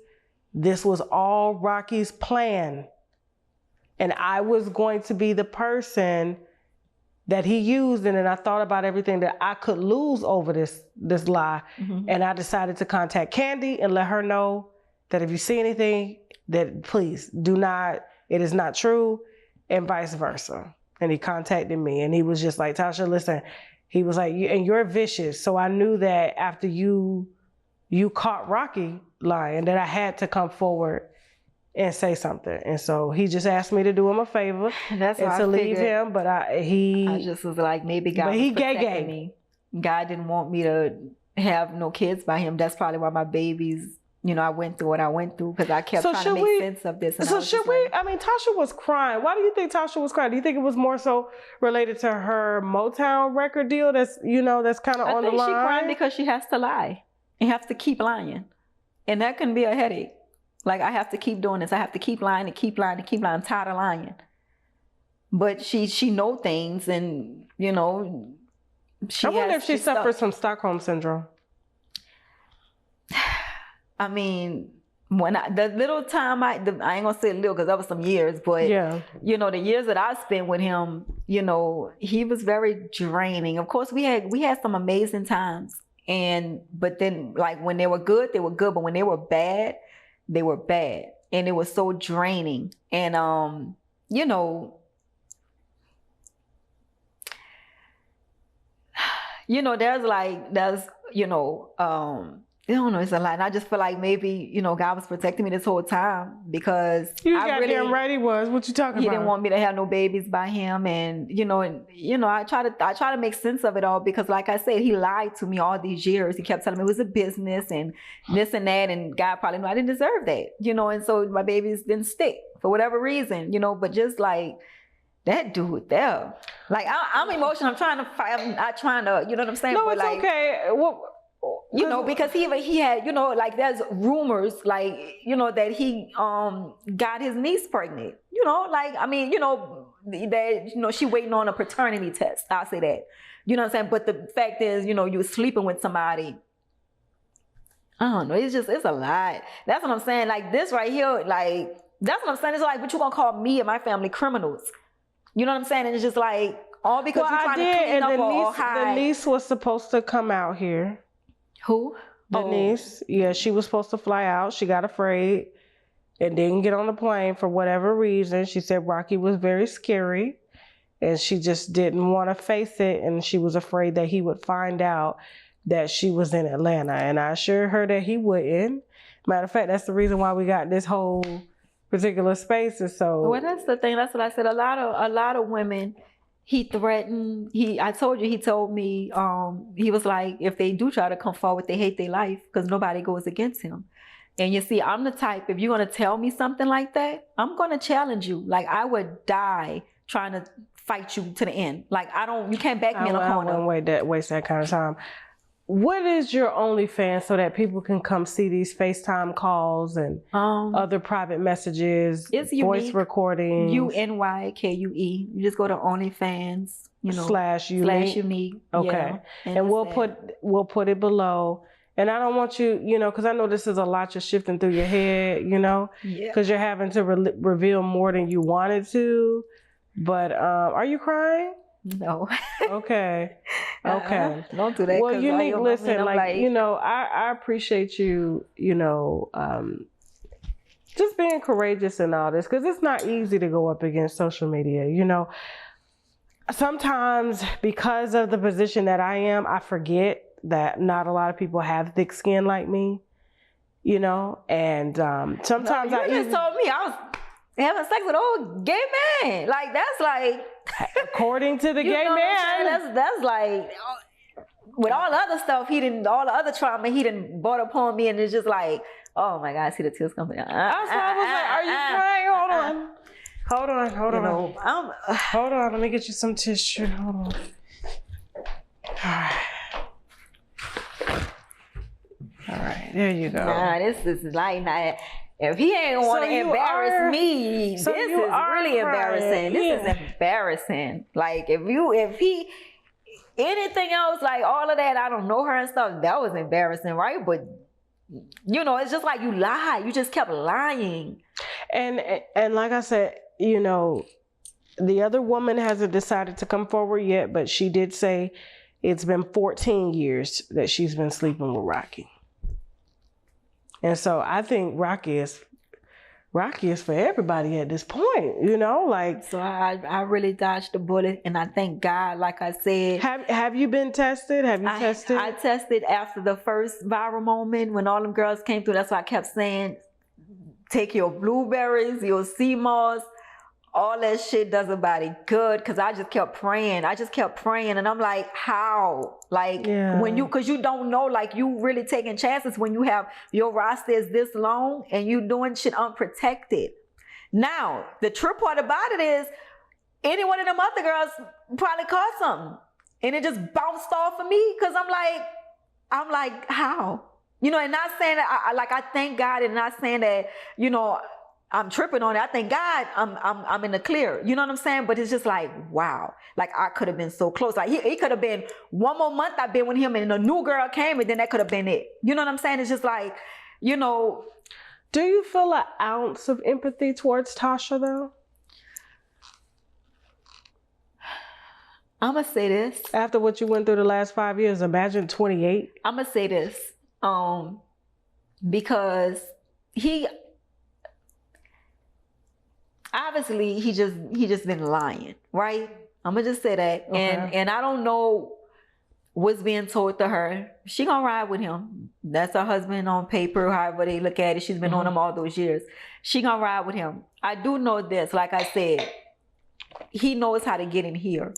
S3: This was all Rocky's plan. And I was going to be the person that he used. And then I thought about everything that I could lose over this lie. Mm-hmm. And I decided to contact Candy and let her know that if you see anything, that please do not, it is not true, and vice versa. And he contacted me, and he was just like, Tasha, listen, he was like, and you're vicious. So I knew that after you caught Rocky lying, that I had to come forward and say something. And so he just asked me to do him a favor and to leave him. But I just was like, maybe God was protecting me. God didn't want me to have no kids by him. That's probably why my babies, you know, I went through what I went through because I kept trying to make sense of this. And I mean, Tasha was crying. Why do you think Tasha was crying? Do you think it was more so related to her Motown record deal that's, you know, that's kind of on the line? I think she crying
S4: because she has to lie and have to keep lying. And that can be a headache. Like, I have to keep doing this. I have to keep lying and keep lying and keep lying. I'm tired of lying. But she know things, and, you know,
S3: I wonder if she suffers from Stockholm Syndrome.
S4: I mean, when the little time I ain't gonna say little because that was some years, but yeah, you know, the years that I spent with him, you know, he was very draining. Of course, we had some amazing times, but then like when they were good, but when they were bad, they were bad. and it was so draining. And you know, there's I don't know, it's a lot. And I just feel like maybe, God was protecting me this whole time because
S3: you goddamn right he was. What you talking
S4: he
S3: about?
S4: didn't want me to have no babies by him. And, I try to make sense of it all because like I said, he lied to me all these years. He kept telling me it was a business and this and that. And God probably knew I didn't deserve that, and so my babies didn't stick for whatever reason, but just like, that dude there, like I'm emotional. I'm trying to fight. I'm not trying to, you know what I'm saying?
S3: No,
S4: but
S3: it's
S4: like,
S3: okay. Well,
S4: because he had, like there's rumors like, that he got his niece pregnant. That she waiting on a paternity test. I'll say that. You know what I'm saying? But the fact is, you sleeping with somebody. I don't know. It's a lot. That's what I'm saying. Like this right here, like that's what I'm saying. It's like, but you gonna call me and my family criminals? You know what I'm saying? And it's just like all because you're trying to clean up or hide.
S3: The niece was supposed to come out here.
S4: Who?
S3: The niece. Yeah, she was supposed to fly out. She got afraid and didn't get on the plane for whatever reason. She said Rocky was very scary and she just didn't want to face it. And she was afraid that he would find out that she was in Atlanta. And I assured her that he wouldn't. Matter of fact, that's the reason why we got this whole particular space. And so,
S4: well, that's the thing. That's what I said. A lot of women, he threatened. I told you. He told me. He was like, if they do try to come forward, they hate their life because nobody goes against him. And you see, I'm the type. If you're gonna tell me something like that, I'm gonna challenge you. Like I would die trying to fight you to the end. Like you can't back me in a corner.
S3: I won't waste that kind of time. What is your OnlyFans so that people can come see these FaceTime calls and other private messages,
S4: it's
S3: voice
S4: unique.
S3: recordings?
S4: UNYKUE. You just go to OnlyFans, /unique.
S3: Okay.
S4: Yeah,
S3: and we'll put it below. And I don't want you, because I know this is a lot you're shifting through your head, because you're having to reveal more than you wanted to. But are you crying?
S4: No.
S3: Okay.
S4: Don't do that.
S3: Well, Unique, listen, I appreciate you, just being courageous in all this, because it's not easy to go up against social media. Sometimes because of the position that I am, I forget that not a lot of people have thick skin like me, and sometimes
S4: you just told me I was having sex with old gay man. Like that's like
S3: according to the gay man.
S4: That's like with all the other stuff all the other trauma he didn't brought upon me, and it's just like, oh my God, I see the tears coming.
S3: That's why I was like, are you crying? Hold on. Hold on, let me get you some tissue. Hold on. All right, there you go.
S4: Nah, this is like not. If he ain't want to embarrass me, this is really embarrassing. This is embarrassing. Like if he anything else, like all of that, I don't know her and stuff, that was embarrassing, right? But it's just like you lied. You just kept lying. And like I said, the other woman hasn't decided to come forward yet, but she did say it's been 14 years that she's been sleeping with Rocky. And so I think Rocky is for everybody at this point, So I really dodged the bullet, and I thank God, like I said.
S3: Have you been tested? Have you tested?
S4: I tested after the first viral moment when all them girls came through. That's why I kept saying, take your blueberries, your sea moss. All that shit does a body good, because I just kept praying. And I'm like, how? Like, because you don't know, like, you really taking chances when you have your roster is this long and you doing shit unprotected. Now, the true part about it is, any one of them other girls probably caught something, and it just bounced off of me, because I'm like, how? And not saying that I thank God, and not saying that, I'm tripping on it. I thank God I'm in the clear. You know what I'm saying? But it's just like, wow. Like I could have been so close. Like he could have been one more month I've been with him and a new girl came, and then that could have been it. You know what I'm saying? It's just like, Do
S3: you feel an ounce of empathy towards Tasha though?
S4: I'm going to say this.
S3: After what you went through the last 5 years, imagine 28.
S4: I'm going to say this. Because obviously he just been lying, right? I'm gonna just say that.
S3: Okay.
S4: And I don't know what's being told to her. She gonna ride with him. That's her husband on paper, however they look at it. She's been on him all those years. She gonna ride with him. I do know this, like I said, he knows how to get in here.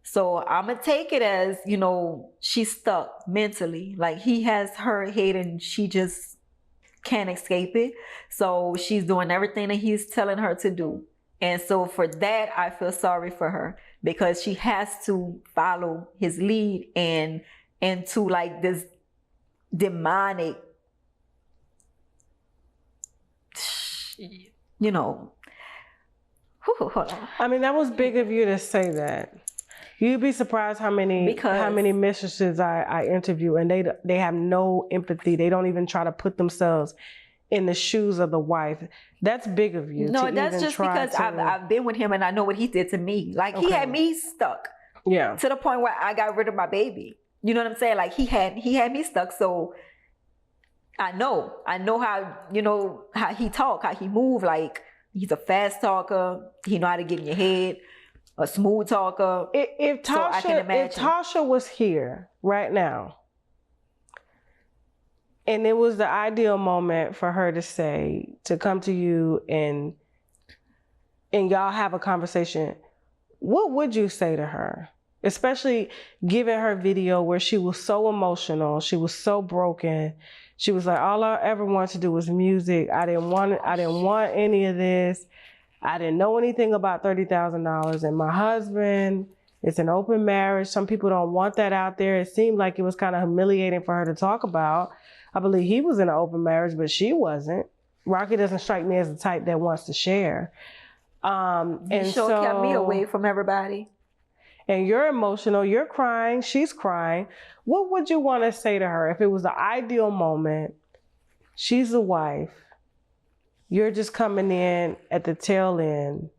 S4: So I'm gonna take it as, you know, she's stuck mentally. Like he has her head and she just can't escape it. So she's doing everything that he's telling her to do. And so for that, I feel sorry for her because she has to follow his lead and into like this demonic, you know. Hold on.
S3: I mean, that was big of you to say that. You'd be surprised how many mistresses I interview, and they have no empathy. They don't even try to put themselves in the shoes of the wife. That's big of you.
S4: No, that's just because I've been with him and I know what he did to me. Like he had me stuck.
S3: Yeah.
S4: To the point where I got rid of my baby. You know what I'm saying? Like he had me stuck. So I know how, you know, how he talk, how he move. Like he's a fast talker. He know how to get in your head. A smooth talker.
S3: If Tasha was here right now, and it was the ideal moment for her to come to you and y'all have a conversation, what would you say to her? Especially given her video where she was so emotional, she was so broken. She was like, all I ever wanted to do was music. I didn't want any of this. I didn't know anything about $30,000, and my husband, it's an open marriage. Some people don't want that out there. It seemed like it was kind of humiliating for her to talk about. I believe he was in an open marriage, but she wasn't. Rocky doesn't strike me as the type that wants to share.
S4: He sure kept me away from everybody.
S3: And you're emotional, you're crying, she's crying. What would you want to say to her if it was the ideal moment? She's the wife. You're just coming in at the tail end,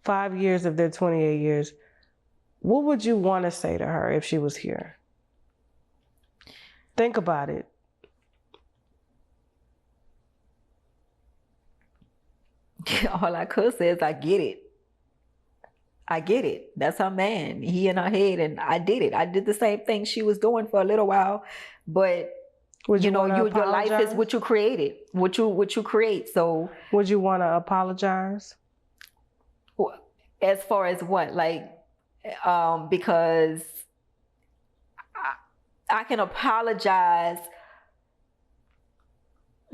S3: 5 years of their 28 years. What would you want to say to her if she was here? Think about it.
S4: All I could say is I get it. I get it. That's her man. He in her head, and I did it. I did the same thing she was doing for a little while, but you know, your life is what you created, what you create. So
S3: would you want to apologize?
S4: As far as what? Like, because I can apologize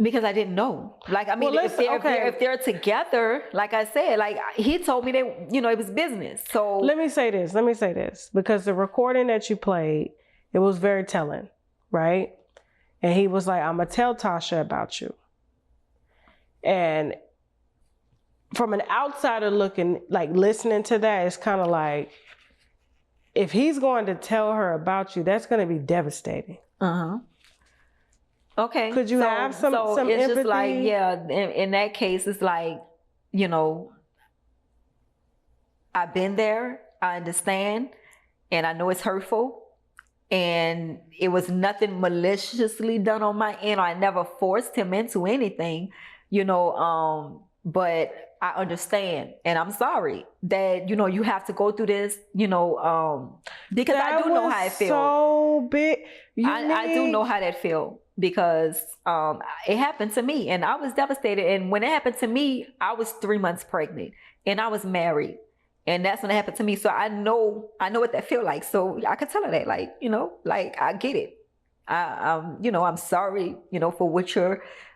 S4: because I didn't know. Like, I mean, if they're together, like I said, like he told me that, you know, it was business. So
S3: let me say this, because the recording that you played, it was very telling, right? And he was like, I'm going to tell Tasha about you. And from an outsider looking, like listening to that, it's kind of like, if he's going to tell her about you, that's going to be devastating.
S4: Uh-huh. Okay.
S3: Could you have some
S4: it's
S3: empathy?
S4: Just like, yeah, in that case, it's like, you know, I've been there, I understand, and I know it's hurtful. And it was nothing maliciously done on my end. I never forced him into anything, you know, but I understand. And I'm sorry that, you know, you have to go through this, you know, because I do know how it feels.
S3: So big.
S4: I do know how that feels because it happened to me and I was devastated. And when it happened to me, I was 3 months pregnant and I was married. And that's when it happened to me. So I know what that feel like. So I could tell her that, like, you know, like, I get it. You know, I'm sorry, you know, for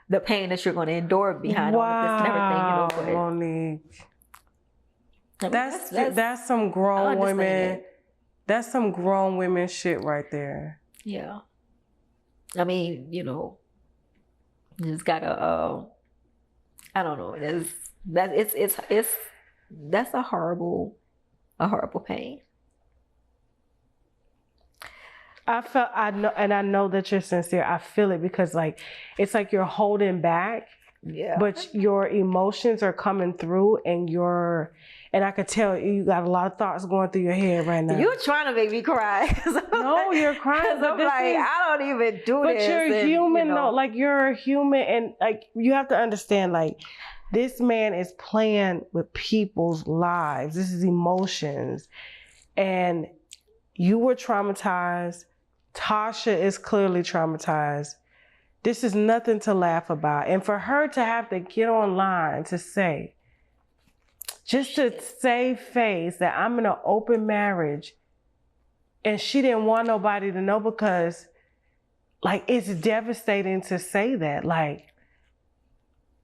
S4: the pain that you're going to endure behind all of this and everything, you know.
S3: Monique. That's some grown women. That's some grown women shit right there.
S4: Yeah. I mean, you know, you just gotta, I don't know. That's a horrible pain.
S3: I know that you're sincere. I feel it because like, it's like you're holding back, but your emotions are coming through and I could tell you got a lot of thoughts going through your head right now.
S4: You're trying to make me cry.
S3: No, you're crying.
S4: I'm like, I don't even do this.
S3: But you're human, though. Like, you're a human, and like, you have to understand, like, This man is playing with people's lives. This is emotions. And you were traumatized. Tasha is clearly traumatized. This is nothing to laugh about. And for her to have to get online to say, just to save face that I'm in an open marriage, and she didn't want nobody to know because, like, it's devastating to say that. Like,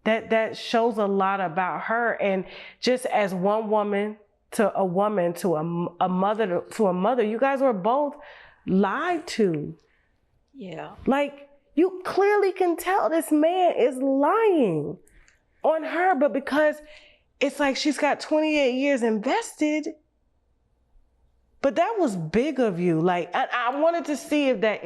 S3: that shows a lot about her. And just as one woman to a woman to a mother to a mother, you guys were both lied to.
S4: Yeah.
S3: Like, you clearly can tell this man is lying on her, but because it's like she's got 28 years invested. But that was big of you. Like, I wanted to see if that,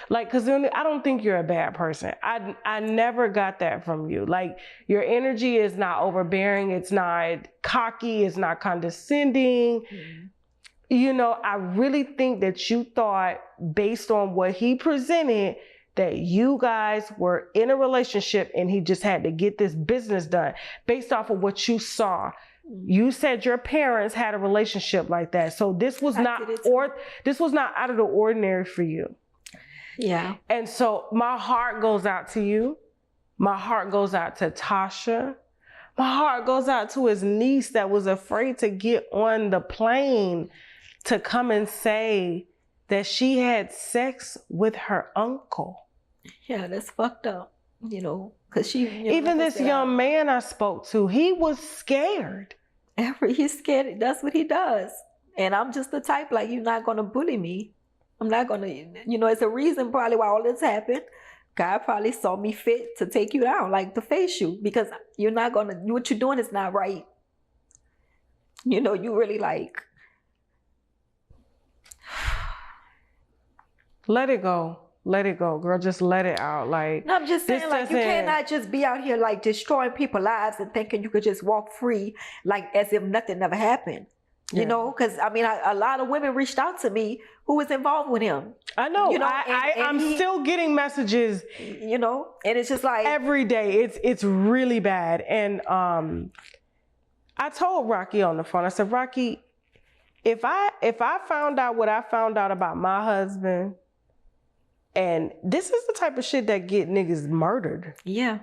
S3: because I don't think you're a bad person. I never got that from you. Like, your energy is not overbearing. It's not cocky. It's not condescending. Mm-hmm. You know, I really think that you thought, based on what he presented, that you guys were in a relationship and he just had to get this business done based off of what you saw. You said your parents had a relationship like that. So this was not out of the ordinary for you.
S4: Yeah.
S3: And so my heart goes out to you. My heart goes out to Tasha. My heart goes out to his niece that was afraid to get on the plane to come and say that she had sex with her uncle.
S4: Yeah, that's fucked up, you know, because she...
S3: Even this young man I spoke to, he was scared.
S4: He's scared. That's what he does. And I'm just the type, like, you're not going to bully me. I'm not going to, you know, it's a reason probably why all this happened. God probably saw me fit to take you down, like to face you, because you're not going to, what you're doing is not right. You know, you really like...
S3: Let it go. Let it go, girl. Just let it out. Like,
S4: no, I'm just saying, like, you cannot just be out here like destroying people's lives and thinking you could just walk free, like as if nothing never happened. You know, because I mean, a lot of women reached out to me who was involved with him.
S3: I know.
S4: You know,
S3: I'm still getting messages.
S4: You know, and it's just like
S3: every day. It's really bad. And I told Rocky on the phone. I said, Rocky, if I found out what I found out about my husband. And this is the type of shit that get niggas murdered.
S4: Yeah.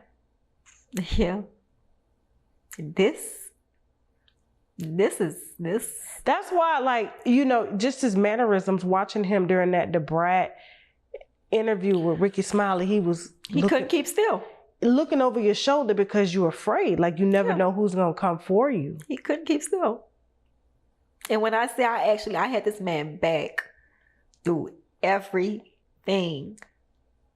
S4: Yeah. This.
S3: That's why, like, you know, just his mannerisms, watching him during that DeBrat interview with Ricky Smiley, he
S4: couldn't keep still.
S3: Looking over your shoulder because you're afraid. Like, you never know who's going to come for you.
S4: He couldn't keep still. And when I say I had this man back through everything.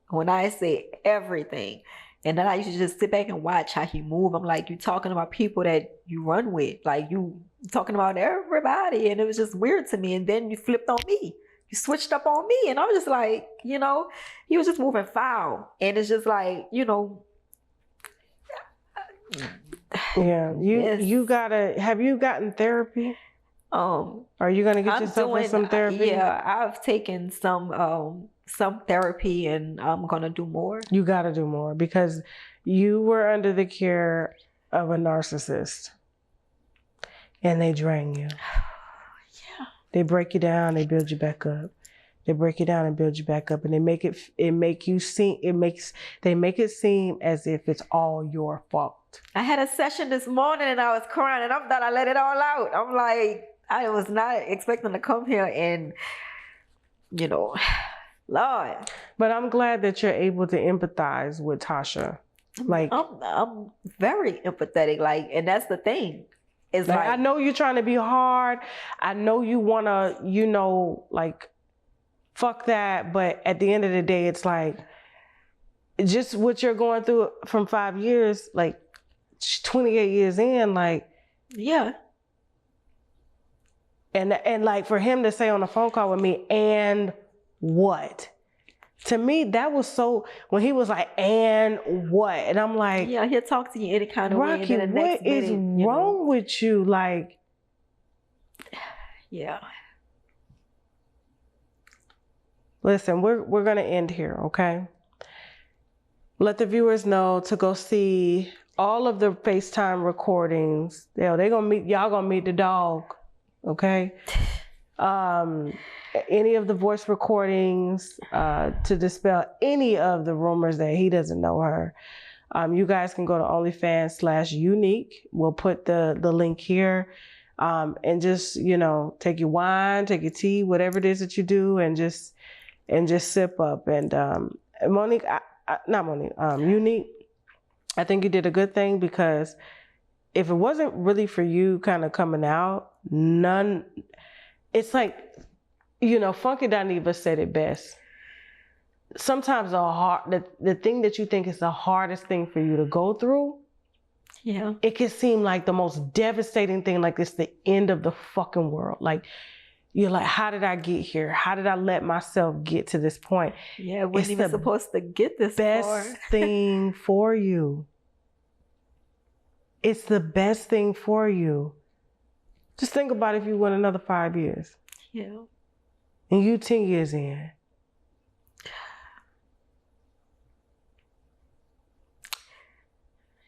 S4: When I say everything, and then I used to just sit back and watch how he moved. I'm like, you talking about people that you run with, like you talking about everybody, and it was just weird to me. And then you flipped on me, you switched up on me, and I was just like, you know, he was just moving foul, and it's just like, you know,
S3: yeah, you gotta. Have you gotten therapy? Are you gonna get yourself in some therapy?
S4: Yeah, I've taken some therapy, and I'm gonna do more.
S3: You gotta do more because you were under the care of a narcissist, and they drain you.
S4: Yeah.
S3: They break you down, they build you back up. They break you down and build you back up, and they make it seem as if it's all your fault.
S4: I had a session this morning, and I was crying, and I thought I let it all out. I'm like, I was not expecting to come here and, you know, Lord.
S3: But I'm glad that you're able to empathize with Tasha. Like,
S4: I'm very empathetic. Like, and that's the thing. It's like
S3: I know you're trying to be hard. I know you want to, you know, like, fuck that. But at the end of the day, it's like, just what you're going through from 5 years, like 28 years in, like,
S4: yeah.
S3: And like for him to say on the phone call with me, and what? To me, that was so, when he was like, and what? And I'm like,
S4: yeah, he'll talk to you any kind of
S3: Rocky,
S4: way.
S3: what is wrong with you? Like,
S4: yeah.
S3: Listen, we're gonna end here, okay? Let the viewers know to go see all of the FaceTime recordings, y'all gonna meet the dog, okay? Any of the voice recordings, to dispel any of the rumors that he doesn't know her. You guys can go to OnlyFans/unique. We'll put the link here. And just, take your wine, take your tea, whatever it is that you do, and just sip up. And Monique, Unique, I think you did a good thing, because if it wasn't really for you kind of coming out, it's like, Funky Dineva said it best. Sometimes the thing that you think is the hardest thing for you to go through, yeah, it can seem like the most devastating thing, like it's the end of the fucking world. Like, you're like, how did I get here? How did I let myself get to this point?
S4: Yeah, I wasn't even supposed to get this
S3: best
S4: far.
S3: thing for you. It's the best thing for you. Just think about if you went another 5 years.
S4: Yeah.
S3: And you 10 years in.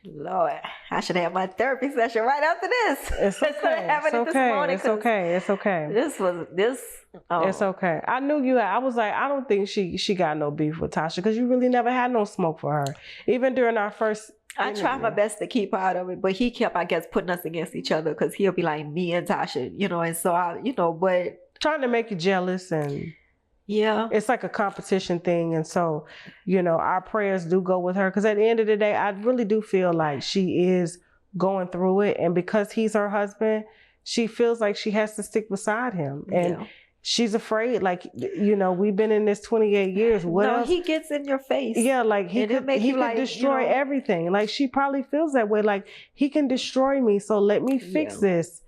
S4: Lord, I should have my therapy session right after this.
S3: It's okay. It's okay. It's okay. I knew you. I was like, I don't think she got no beef with Tasha, because you really never had no smoke for her. Even during our first interview.
S4: I tried my best to keep her out of it, but he kept, I guess, putting us against each other, because he'll be like, me and Tasha, and so but
S3: trying to make you jealous, and
S4: yeah,
S3: it's like a competition thing. And so, our prayers do go with her, because at the end of the day, I really do feel like she is going through it. And because he's her husband, she feels like she has to stick beside him. And she's afraid, like, we've been in this 28 years. What else?
S4: He gets in your face.
S3: Yeah, like he could destroy everything. Like, she probably feels that way. Like, he can destroy me, so let me fix this.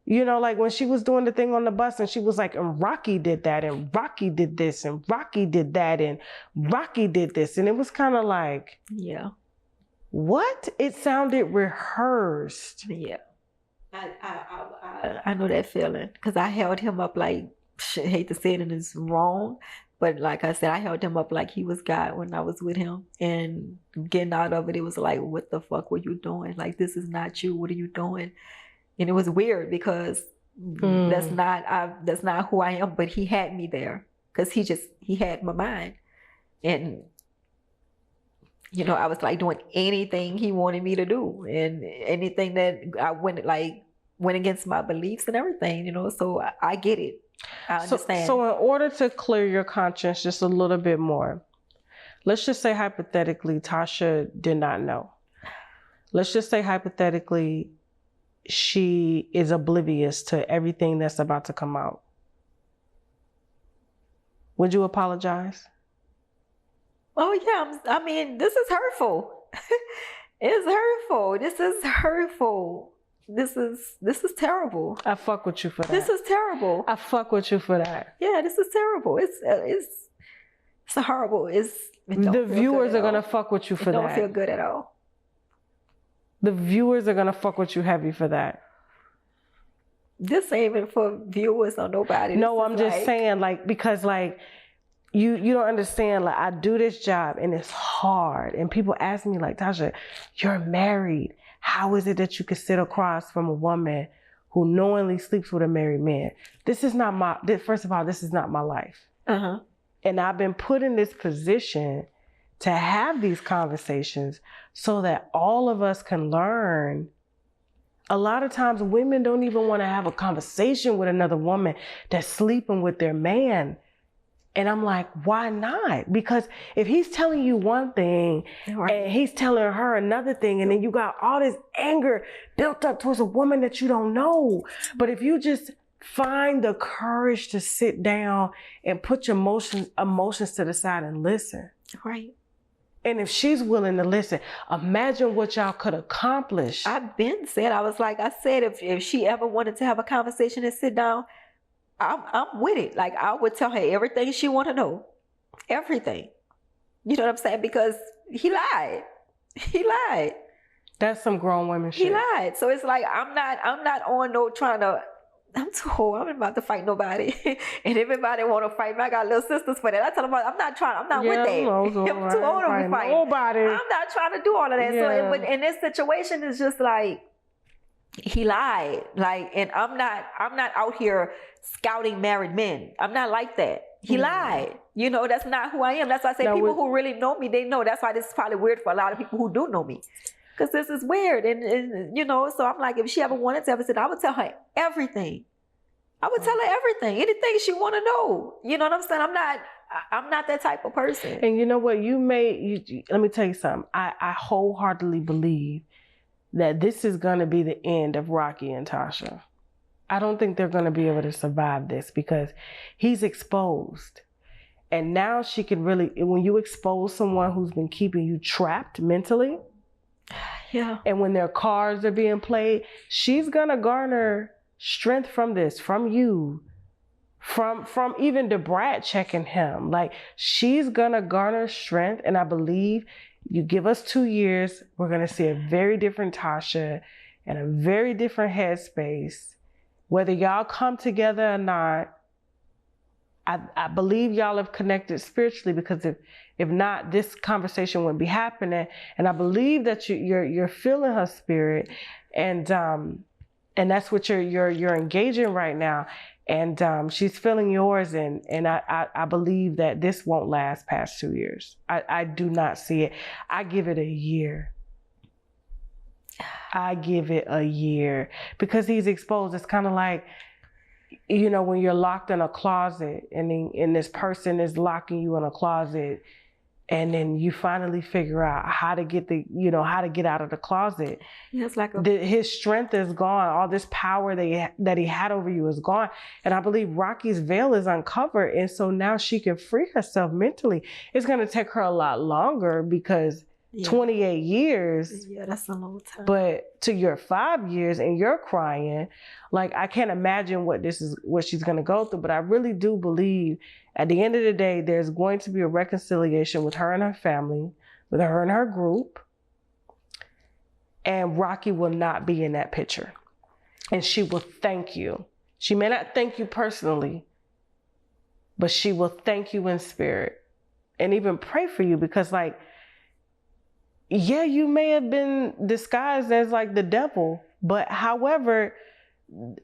S3: Like when she was doing the thing on the bus, and she was like, and Rocky did that, and Rocky did this, and Rocky did that, and Rocky did this. And it was kind of like,
S4: yeah,
S3: what? It sounded rehearsed.
S4: Yeah. I know that feeling, because I held him up like, I hate to say it, and it's wrong, but like I said, I held him up like he was God when I was with him. And getting out of it, it was like, what the fuck were you doing? Like, this is not you. What are you doing? And it was weird, because that's not who I am. But he had me there, because he had my mind. And, I was like doing anything he wanted me to do, and anything that I went against my beliefs and everything, so I get it. I understand.
S3: So in order to clear your conscience just a little bit more, let's just say hypothetically, Tasha did not know. Let's just say hypothetically, she is oblivious to everything that's about to come out. Would you apologize?
S4: Oh yeah, I mean, this is hurtful. It's hurtful. This is hurtful. This is terrible.
S3: I fuck with you for that.
S4: This is terrible.
S3: I fuck with you for that.
S4: Yeah, this is terrible. It's horrible.
S3: The viewers are gonna fuck with you for that.
S4: It don't feel good at all.
S3: The viewers are gonna fuck with you heavy for that.
S4: This ain't even for viewers or nobody.
S3: No, I'm just saying, like, because like you don't understand. Like, I do this job and it's hard, and people ask me like, Tasha, you're married. How is it that you can sit across from a woman who knowingly sleeps with a married man? This is not first of all, this is not my life. And I've been put in this position to have these conversations so that all of us can learn. A lot of times women don't even want to have a conversation with another woman that's sleeping with their man. And I'm like, why not? Because if he's telling you one thing and he's telling her another thing, and then you got all this anger built up towards a woman that you don't know. But if you just find the courage to sit down and put your emotions to the side and listen.
S4: Right.
S3: And if she's willing to listen, imagine what y'all could accomplish.
S4: I've been said, I said, if she ever wanted to have a conversation and sit down, I'm with it. Like, I would tell her everything she want to know. Everything. You know what I'm saying? Because he lied. He lied.
S3: That's some grown women shit.
S4: He lied. So it's like, I'm not on no trying to I'm too old. I'm not about to fight nobody. And if anybody want to fight me, I got little sisters for that. I tell them, I'm not with that. I'm too old to be fighting.
S3: Nobody.
S4: I'm not trying to do all of that.
S3: Yeah.
S4: So in this situation, it's just like, he lied. Like, and I'm not out here scouting married men. I'm not like that. He lied. You know, that's not who I am. That's why I say people who really know me, they know. That's why this is probably weird for a lot of people who do know me. Because this is weird. And, you know, so I'm like, if she ever wanted to ever sit, I would tell her everything. I would tell her everything. Anything she want to know. You know what I'm saying? I'm not that type of person.
S3: And you know what? Let me tell you something. I wholeheartedly believe that this is going to be the end of Rocky and Tasha. I don't think they're going to be able to survive this because he's exposed. And now she can really, when you expose someone who's been keeping you trapped mentally,
S4: yeah.
S3: And when their cards are being played, she's going to garner strength from this, from you, from even DeBrat checking him. Like, she's going to garner strength. And I believe you give us 2 years, we're going to see a very different Tasha and a very different headspace. Whether y'all come together or not, I believe y'all have connected spiritually, because if not, this conversation wouldn't be happening. And I believe that you're feeling her spirit, and that's what you're engaging right now. And she's feeling yours, and I believe that this won't last past 2 years. I do not see it. I give it a year. I give it a year because he's exposed. It's kind of like, you know, when you're locked in a closet and this person is locking you in a closet, and then you finally figure out how to get out of the closet.
S4: Yeah, it's like
S3: his strength is gone. All this power that he had over you is gone. And I believe Rocky's veil is uncovered. And so now she can free herself mentally. It's going to take her a lot longer because 28 years.
S4: Yeah, that's a long time.
S3: But to your 5 years and you're crying, like, I can't imagine what she's going to go through. But I really do believe at the end of the day, there's going to be a reconciliation with her and her family, with her and her group. And Rocky will not be in that picture. And she will thank you. She may not thank you personally, but she will thank you in spirit and even pray for you, because, like, yeah, you may have been disguised as like the devil, but however,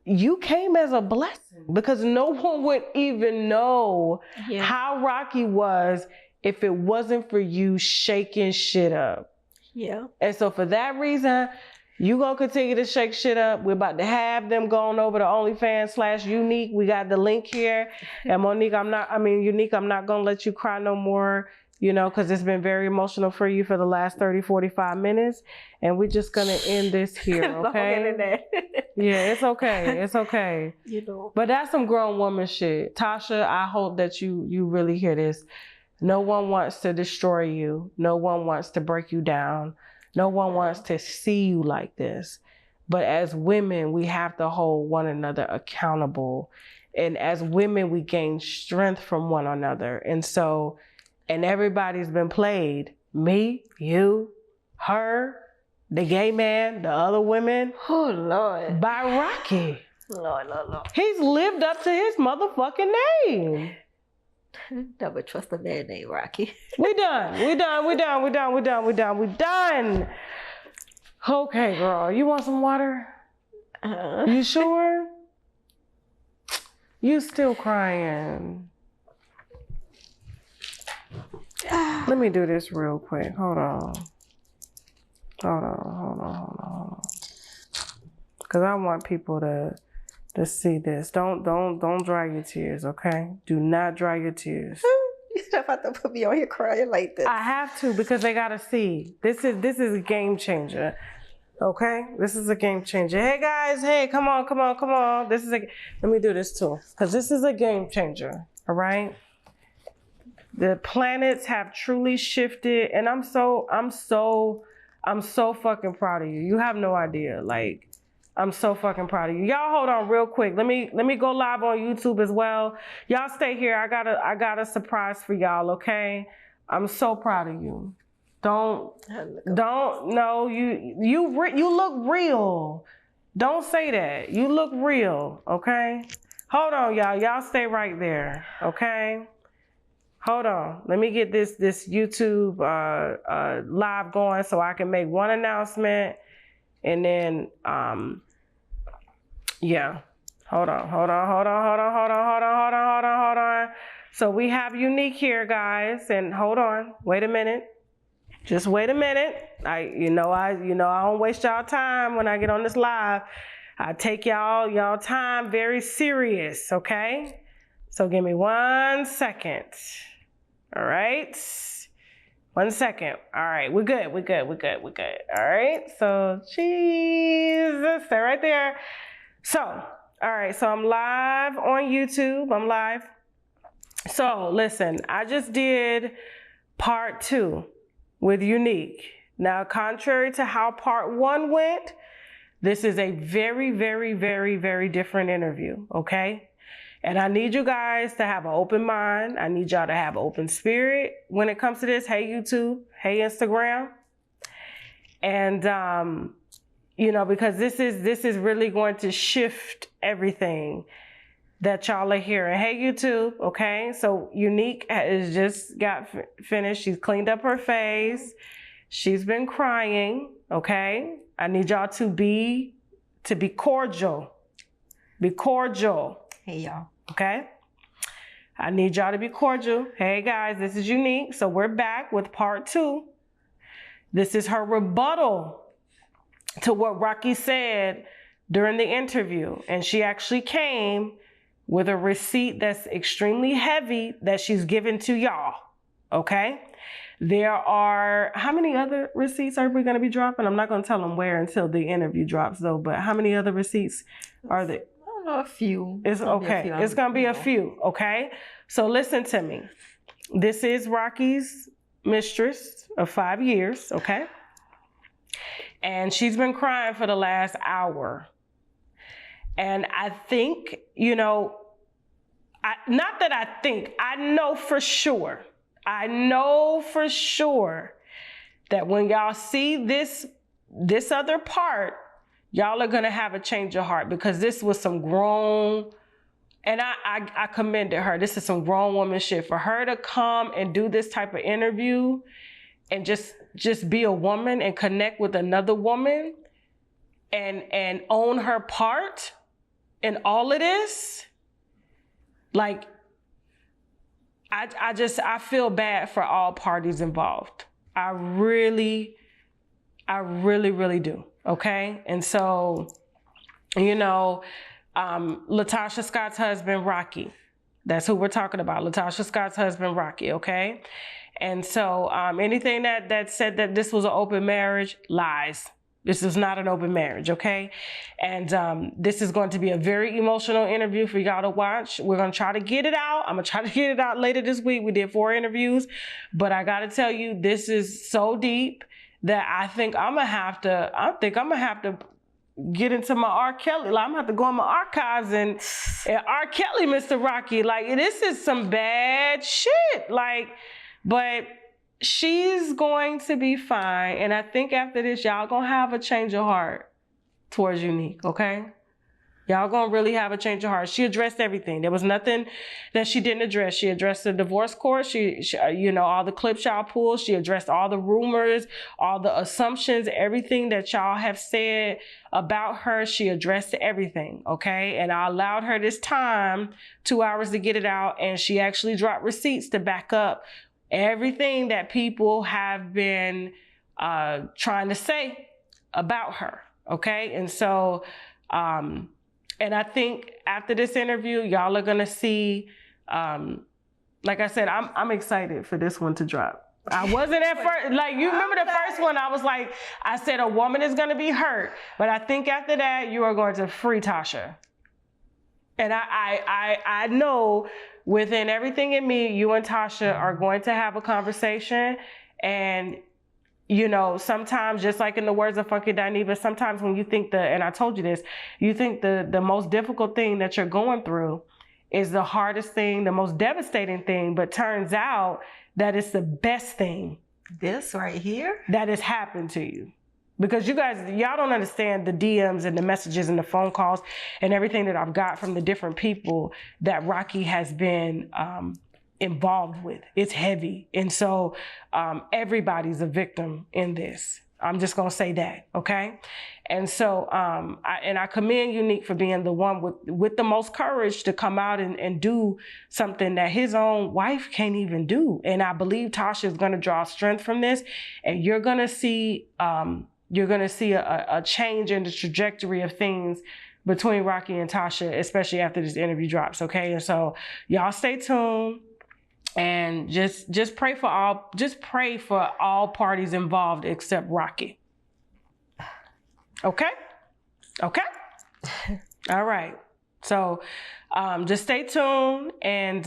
S3: you came as a blessing, because no one would even know how Rocky was if it wasn't for you shaking shit up.
S4: Yeah. And
S3: so for that reason, you gonna continue to shake shit up. We're about to have them going over to OnlyFans /Unique. We got the link here. And Unique, I'm not gonna let you cry no more. You know, because it's been very emotional for you for the last 30, 45 minutes. And we're just going to end this here, okay? Yeah, it's okay. It's okay.
S4: You know.
S3: But that's some grown woman shit. Tasha, I hope that you really hear this. No one wants to destroy you. No one wants to break you down. No one wants to see you like this. But as women, we have to hold one another accountable. And as women, we gain strength from one another. And everybody's been played. Me, you, her, the gay man, the other women.
S4: Oh, Lord.
S3: By Rocky.
S4: Lord.
S3: He's lived up to his motherfucking name.
S4: Never trust a man named Rocky.
S3: We done. Okay, girl. You want some water? You sure? You still crying. Let me do this real quick. Hold on. Because I want people to see this. Don't dry your tears, okay? Do not dry your tears.
S4: You're about to put me on here crying like this.
S3: I have to, because they gotta see. This is a game changer. Okay? This is a game changer. Hey guys, come on. Let me do this too. Because this is a game changer. All right? The planets have truly shifted, and I'm so fucking proud of you. You have no idea. Like, I'm so fucking proud of you. Y'all hold on real quick. Let me go live on YouTube as well. Y'all stay here. I got a surprise for y'all, okay? I'm so proud of you. You look real. Don't say that. You look real, okay? Hold on, y'all. Y'all stay right there, okay? Hold on. Let me get this YouTube live going so I can make one announcement, and then yeah. Hold on. So we have Unique here, guys, and hold on. Wait a minute. Just wait a minute. I don't waste y'all time when I get on this live. I take y'all time very serious, okay? So give me 1 second. All right. 1 second. All right, we're good. All right. So Jesus, stay right there. So, all right. So I'm live on YouTube. I'm live. So listen, I just did part 2 with Unique. Now, contrary to how part 1 went, this is a very, very, very, very different interview, okay? And I need you guys to have an open mind. I need y'all to have an open spirit when it comes to this. Hey, YouTube. Hey, Instagram. And, because this is really going to shift everything that y'all are hearing. Hey, YouTube. Okay. So Unique has just got finished. She's cleaned up her face. She's been crying. Okay. I need y'all to be cordial. Be cordial.
S4: Hey, y'all.
S3: Okay? I need y'all to be cordial. Hey, guys, this is Unique. So we're back with part 2. This is her rebuttal to what Rocky said during the interview. And she actually came with a receipt that's extremely heavy that she's given to y'all. Okay? There are, how many other receipts are we going to be dropping? I'm not going to tell them where until the interview drops, though. But how many other receipts are there?
S4: I don't know, a few.
S3: It's okay. It's going to be a few. Okay. So listen to me. This is Rocky's mistress of 5 years. Okay. And she's been crying for the last hour. And I think, I know for sure. I know for sure that when y'all see this other part, y'all are gonna have a change of heart, because this was some grown, and I commended her. This is some grown woman shit. For her to come and do this type of interview and just be a woman and connect with another woman and own her part in all of this, like, I feel bad for all parties involved. I really do. Okay. And so, Latocha Scott's husband, Rocky, that's who we're talking about. Latocha Scott's husband, Rocky. Okay. And so, anything that said that this was an open marriage, lies. This is not an open marriage, okay? And this is going to be a very emotional interview for y'all to watch. We're going to try to get it out. I'm going to try to get it out later this week. We did 4 interviews, but I got to tell you, this is so deep that I think I'm going to have to get into my R. Kelly. Like, I'm going to have to go in my archives and R. Kelly, Mr. Rocky. Like, this is some bad shit. Like, but she's going to be fine. And I think after this, y'all gonna have a change of heart towards Unique, okay? Y'all gonna really have a change of heart. She addressed everything. There was nothing that she didn't address. She addressed the divorce court. She all the clips y'all pulled. She addressed all the rumors, all the assumptions, everything that y'all have said about her. She addressed everything, okay? And I allowed her this time, 2 hours to get it out. And she actually dropped receipts to back up everything that people have been trying to say about her, okay? And so, and I think after this interview, y'all are gonna see, like I said, I'm excited for this one to drop. I wasn't at first, like, you remember the first one, I was like, I said a woman is gonna be hurt, but I think after that, you are going to free Tasha. And I know within everything in me, you and Tasha are going to have a conversation. And, sometimes, just like in the words of Funky Dineva, sometimes when you think and I told you this, you think the most difficult thing that you're going through is the hardest thing, the most devastating thing, but turns out that it's the best thing.
S4: This right here?
S3: That has happened to you. Because y'all don't understand the DMs and the messages and the phone calls and everything that I've got from the different people that Rocky has been involved with. It's heavy. And so everybody's a victim in this. I'm just going to say that, okay? And so I commend Unique for being the one with the most courage to come out and do something that his own wife can't even do. And I believe Tasha is going to draw strength from this, and you're going to see a change in the trajectory of things between Rocky and Tasha, especially after this interview drops, okay? And so y'all stay tuned. And just pray for all parties involved except Rocky. Okay? Okay? All right. So just stay tuned, and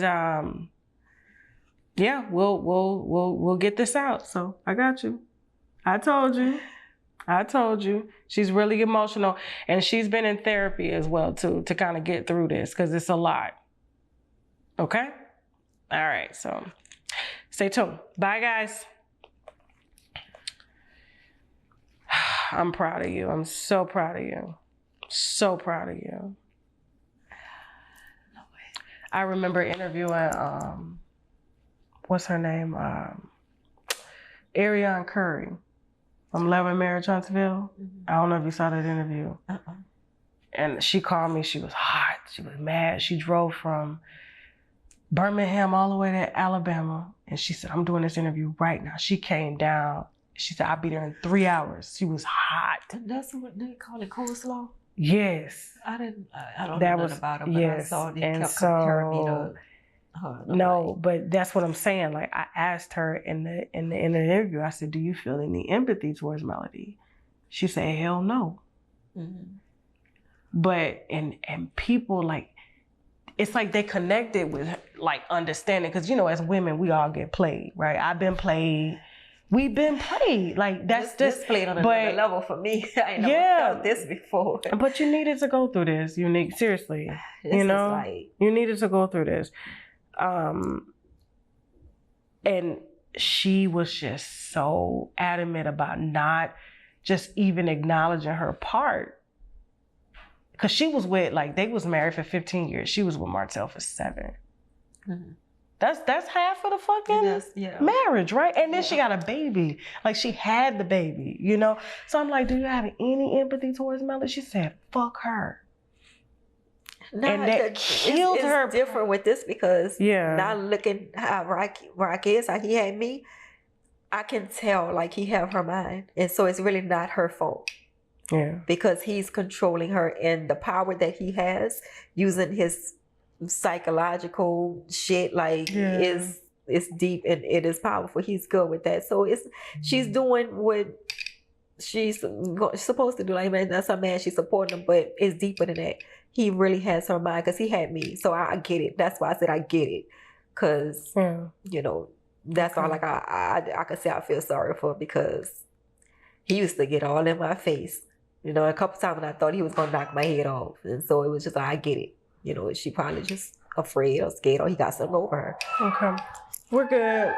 S3: yeah, we'll get this out. So I got you. I told you. She's really emotional, and she's been in therapy as well too, to kind of get through this, because it's a lot. Okay? All right, so stay tuned. Bye, guys. I'm proud of you. I'm so proud of you. So proud of you. I remember interviewing, what's her name? Ariane Curry from Love and Marriage Huntsville. I don't know if you saw that interview. And she called me. She was hot. She was mad. She drove from Birmingham all the way to Alabama. And she said, I'm doing this interview right now. She came down. She said, I'll be there in 3 hours. She was hot.
S5: That's what they call it, coleslaw?
S3: Yes.
S5: I don't know nothing about it, but I saw they kept comparing me to her.
S3: No, but that's what I'm saying. Like, I asked her in the interview, I said, do you feel any empathy towards Melody? She said, hell no. Mm-hmm. But, and people, like, it's like they connected with, like, understanding. Because, you know, as women, we all get played, right? I've been played. We've been played. Like, that's
S5: this played on another level for me. I ain't never felt this before.
S3: But you needed to go through this, Unique. Seriously. You know? You needed to go through this. And she was just so adamant about not just even acknowledging her part. Because she was with, like, they was married for 15 years. She was with Martell for 7. Mm-hmm. That's half of the fucking marriage, right? And then she got a baby. Like, she had the baby, you know? So I'm like, do you have any empathy towards Melody? She said, fuck her.
S5: No,
S3: and that killed her.
S5: It's different with this because now looking how Rocky is, how he had me, I can tell, like, he have her mind. And so it's really not her fault.
S3: Yeah.
S5: Because he's controlling her, and the power that he has using his psychological shit, like, is deep and it is powerful. He's good with that. So she's doing what she's supposed to do. Like, man, that's her man. She's supporting him, but it's deeper than that. He really has her mind because he had me. So I get it. That's why I said I get it. Because, you know, that's all, like, I could say I feel sorry for, because he used to get all in my face. You know, a couple times when I thought he was going to knock my head off. And so it was just like, I get it. You know, she probably just afraid or scared, or he got something over her.
S3: Okay. We're good.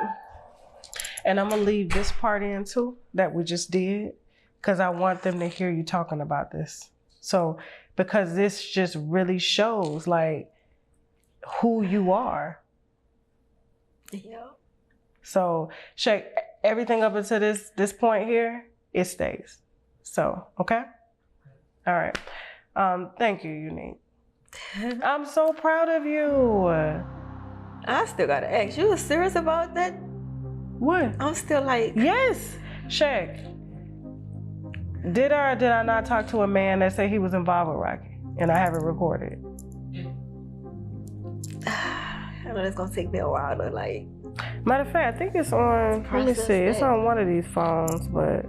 S3: And I'm going to leave this part in too, that we just did, because I want them to hear you talking about this. So, because this just really shows, like, who you are.
S5: Yeah.
S3: So, Shake, everything up until this point here, it stays. So, okay? All right. Thank you, Unique. I'm so proud of you.
S5: I still gotta ask, you was serious about that?
S3: What?
S5: I'm still like...
S3: Yes. Shaq, did I or did I not talk to a man that said he was involved with Rocky? And I haven't recorded.
S5: I know it's gonna take me a while to, like...
S3: Matter of fact, I think it's on, let me see, it's on one of these phones, but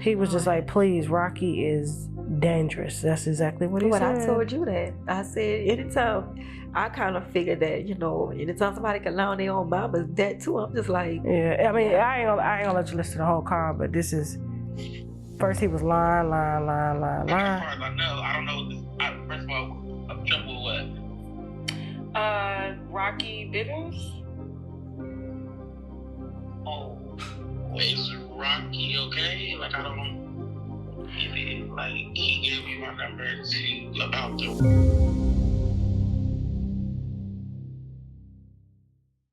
S3: he was just like, please, Rocky is dangerous. That's exactly what he said.
S5: I told you that. I said, anytime, I kind of figured that, you know, anytime somebody can lie on their own mama, that too, I'm just like...
S3: Yeah, I mean, I ain't gonna let you listen to the whole call, but this is... First he was lying.
S1: I don't know. First of all, I'm trouble with what?
S3: Rocky Bitters?
S1: Oh, is Rocky okay? Like, I don't know. Like, he gave me my number to about the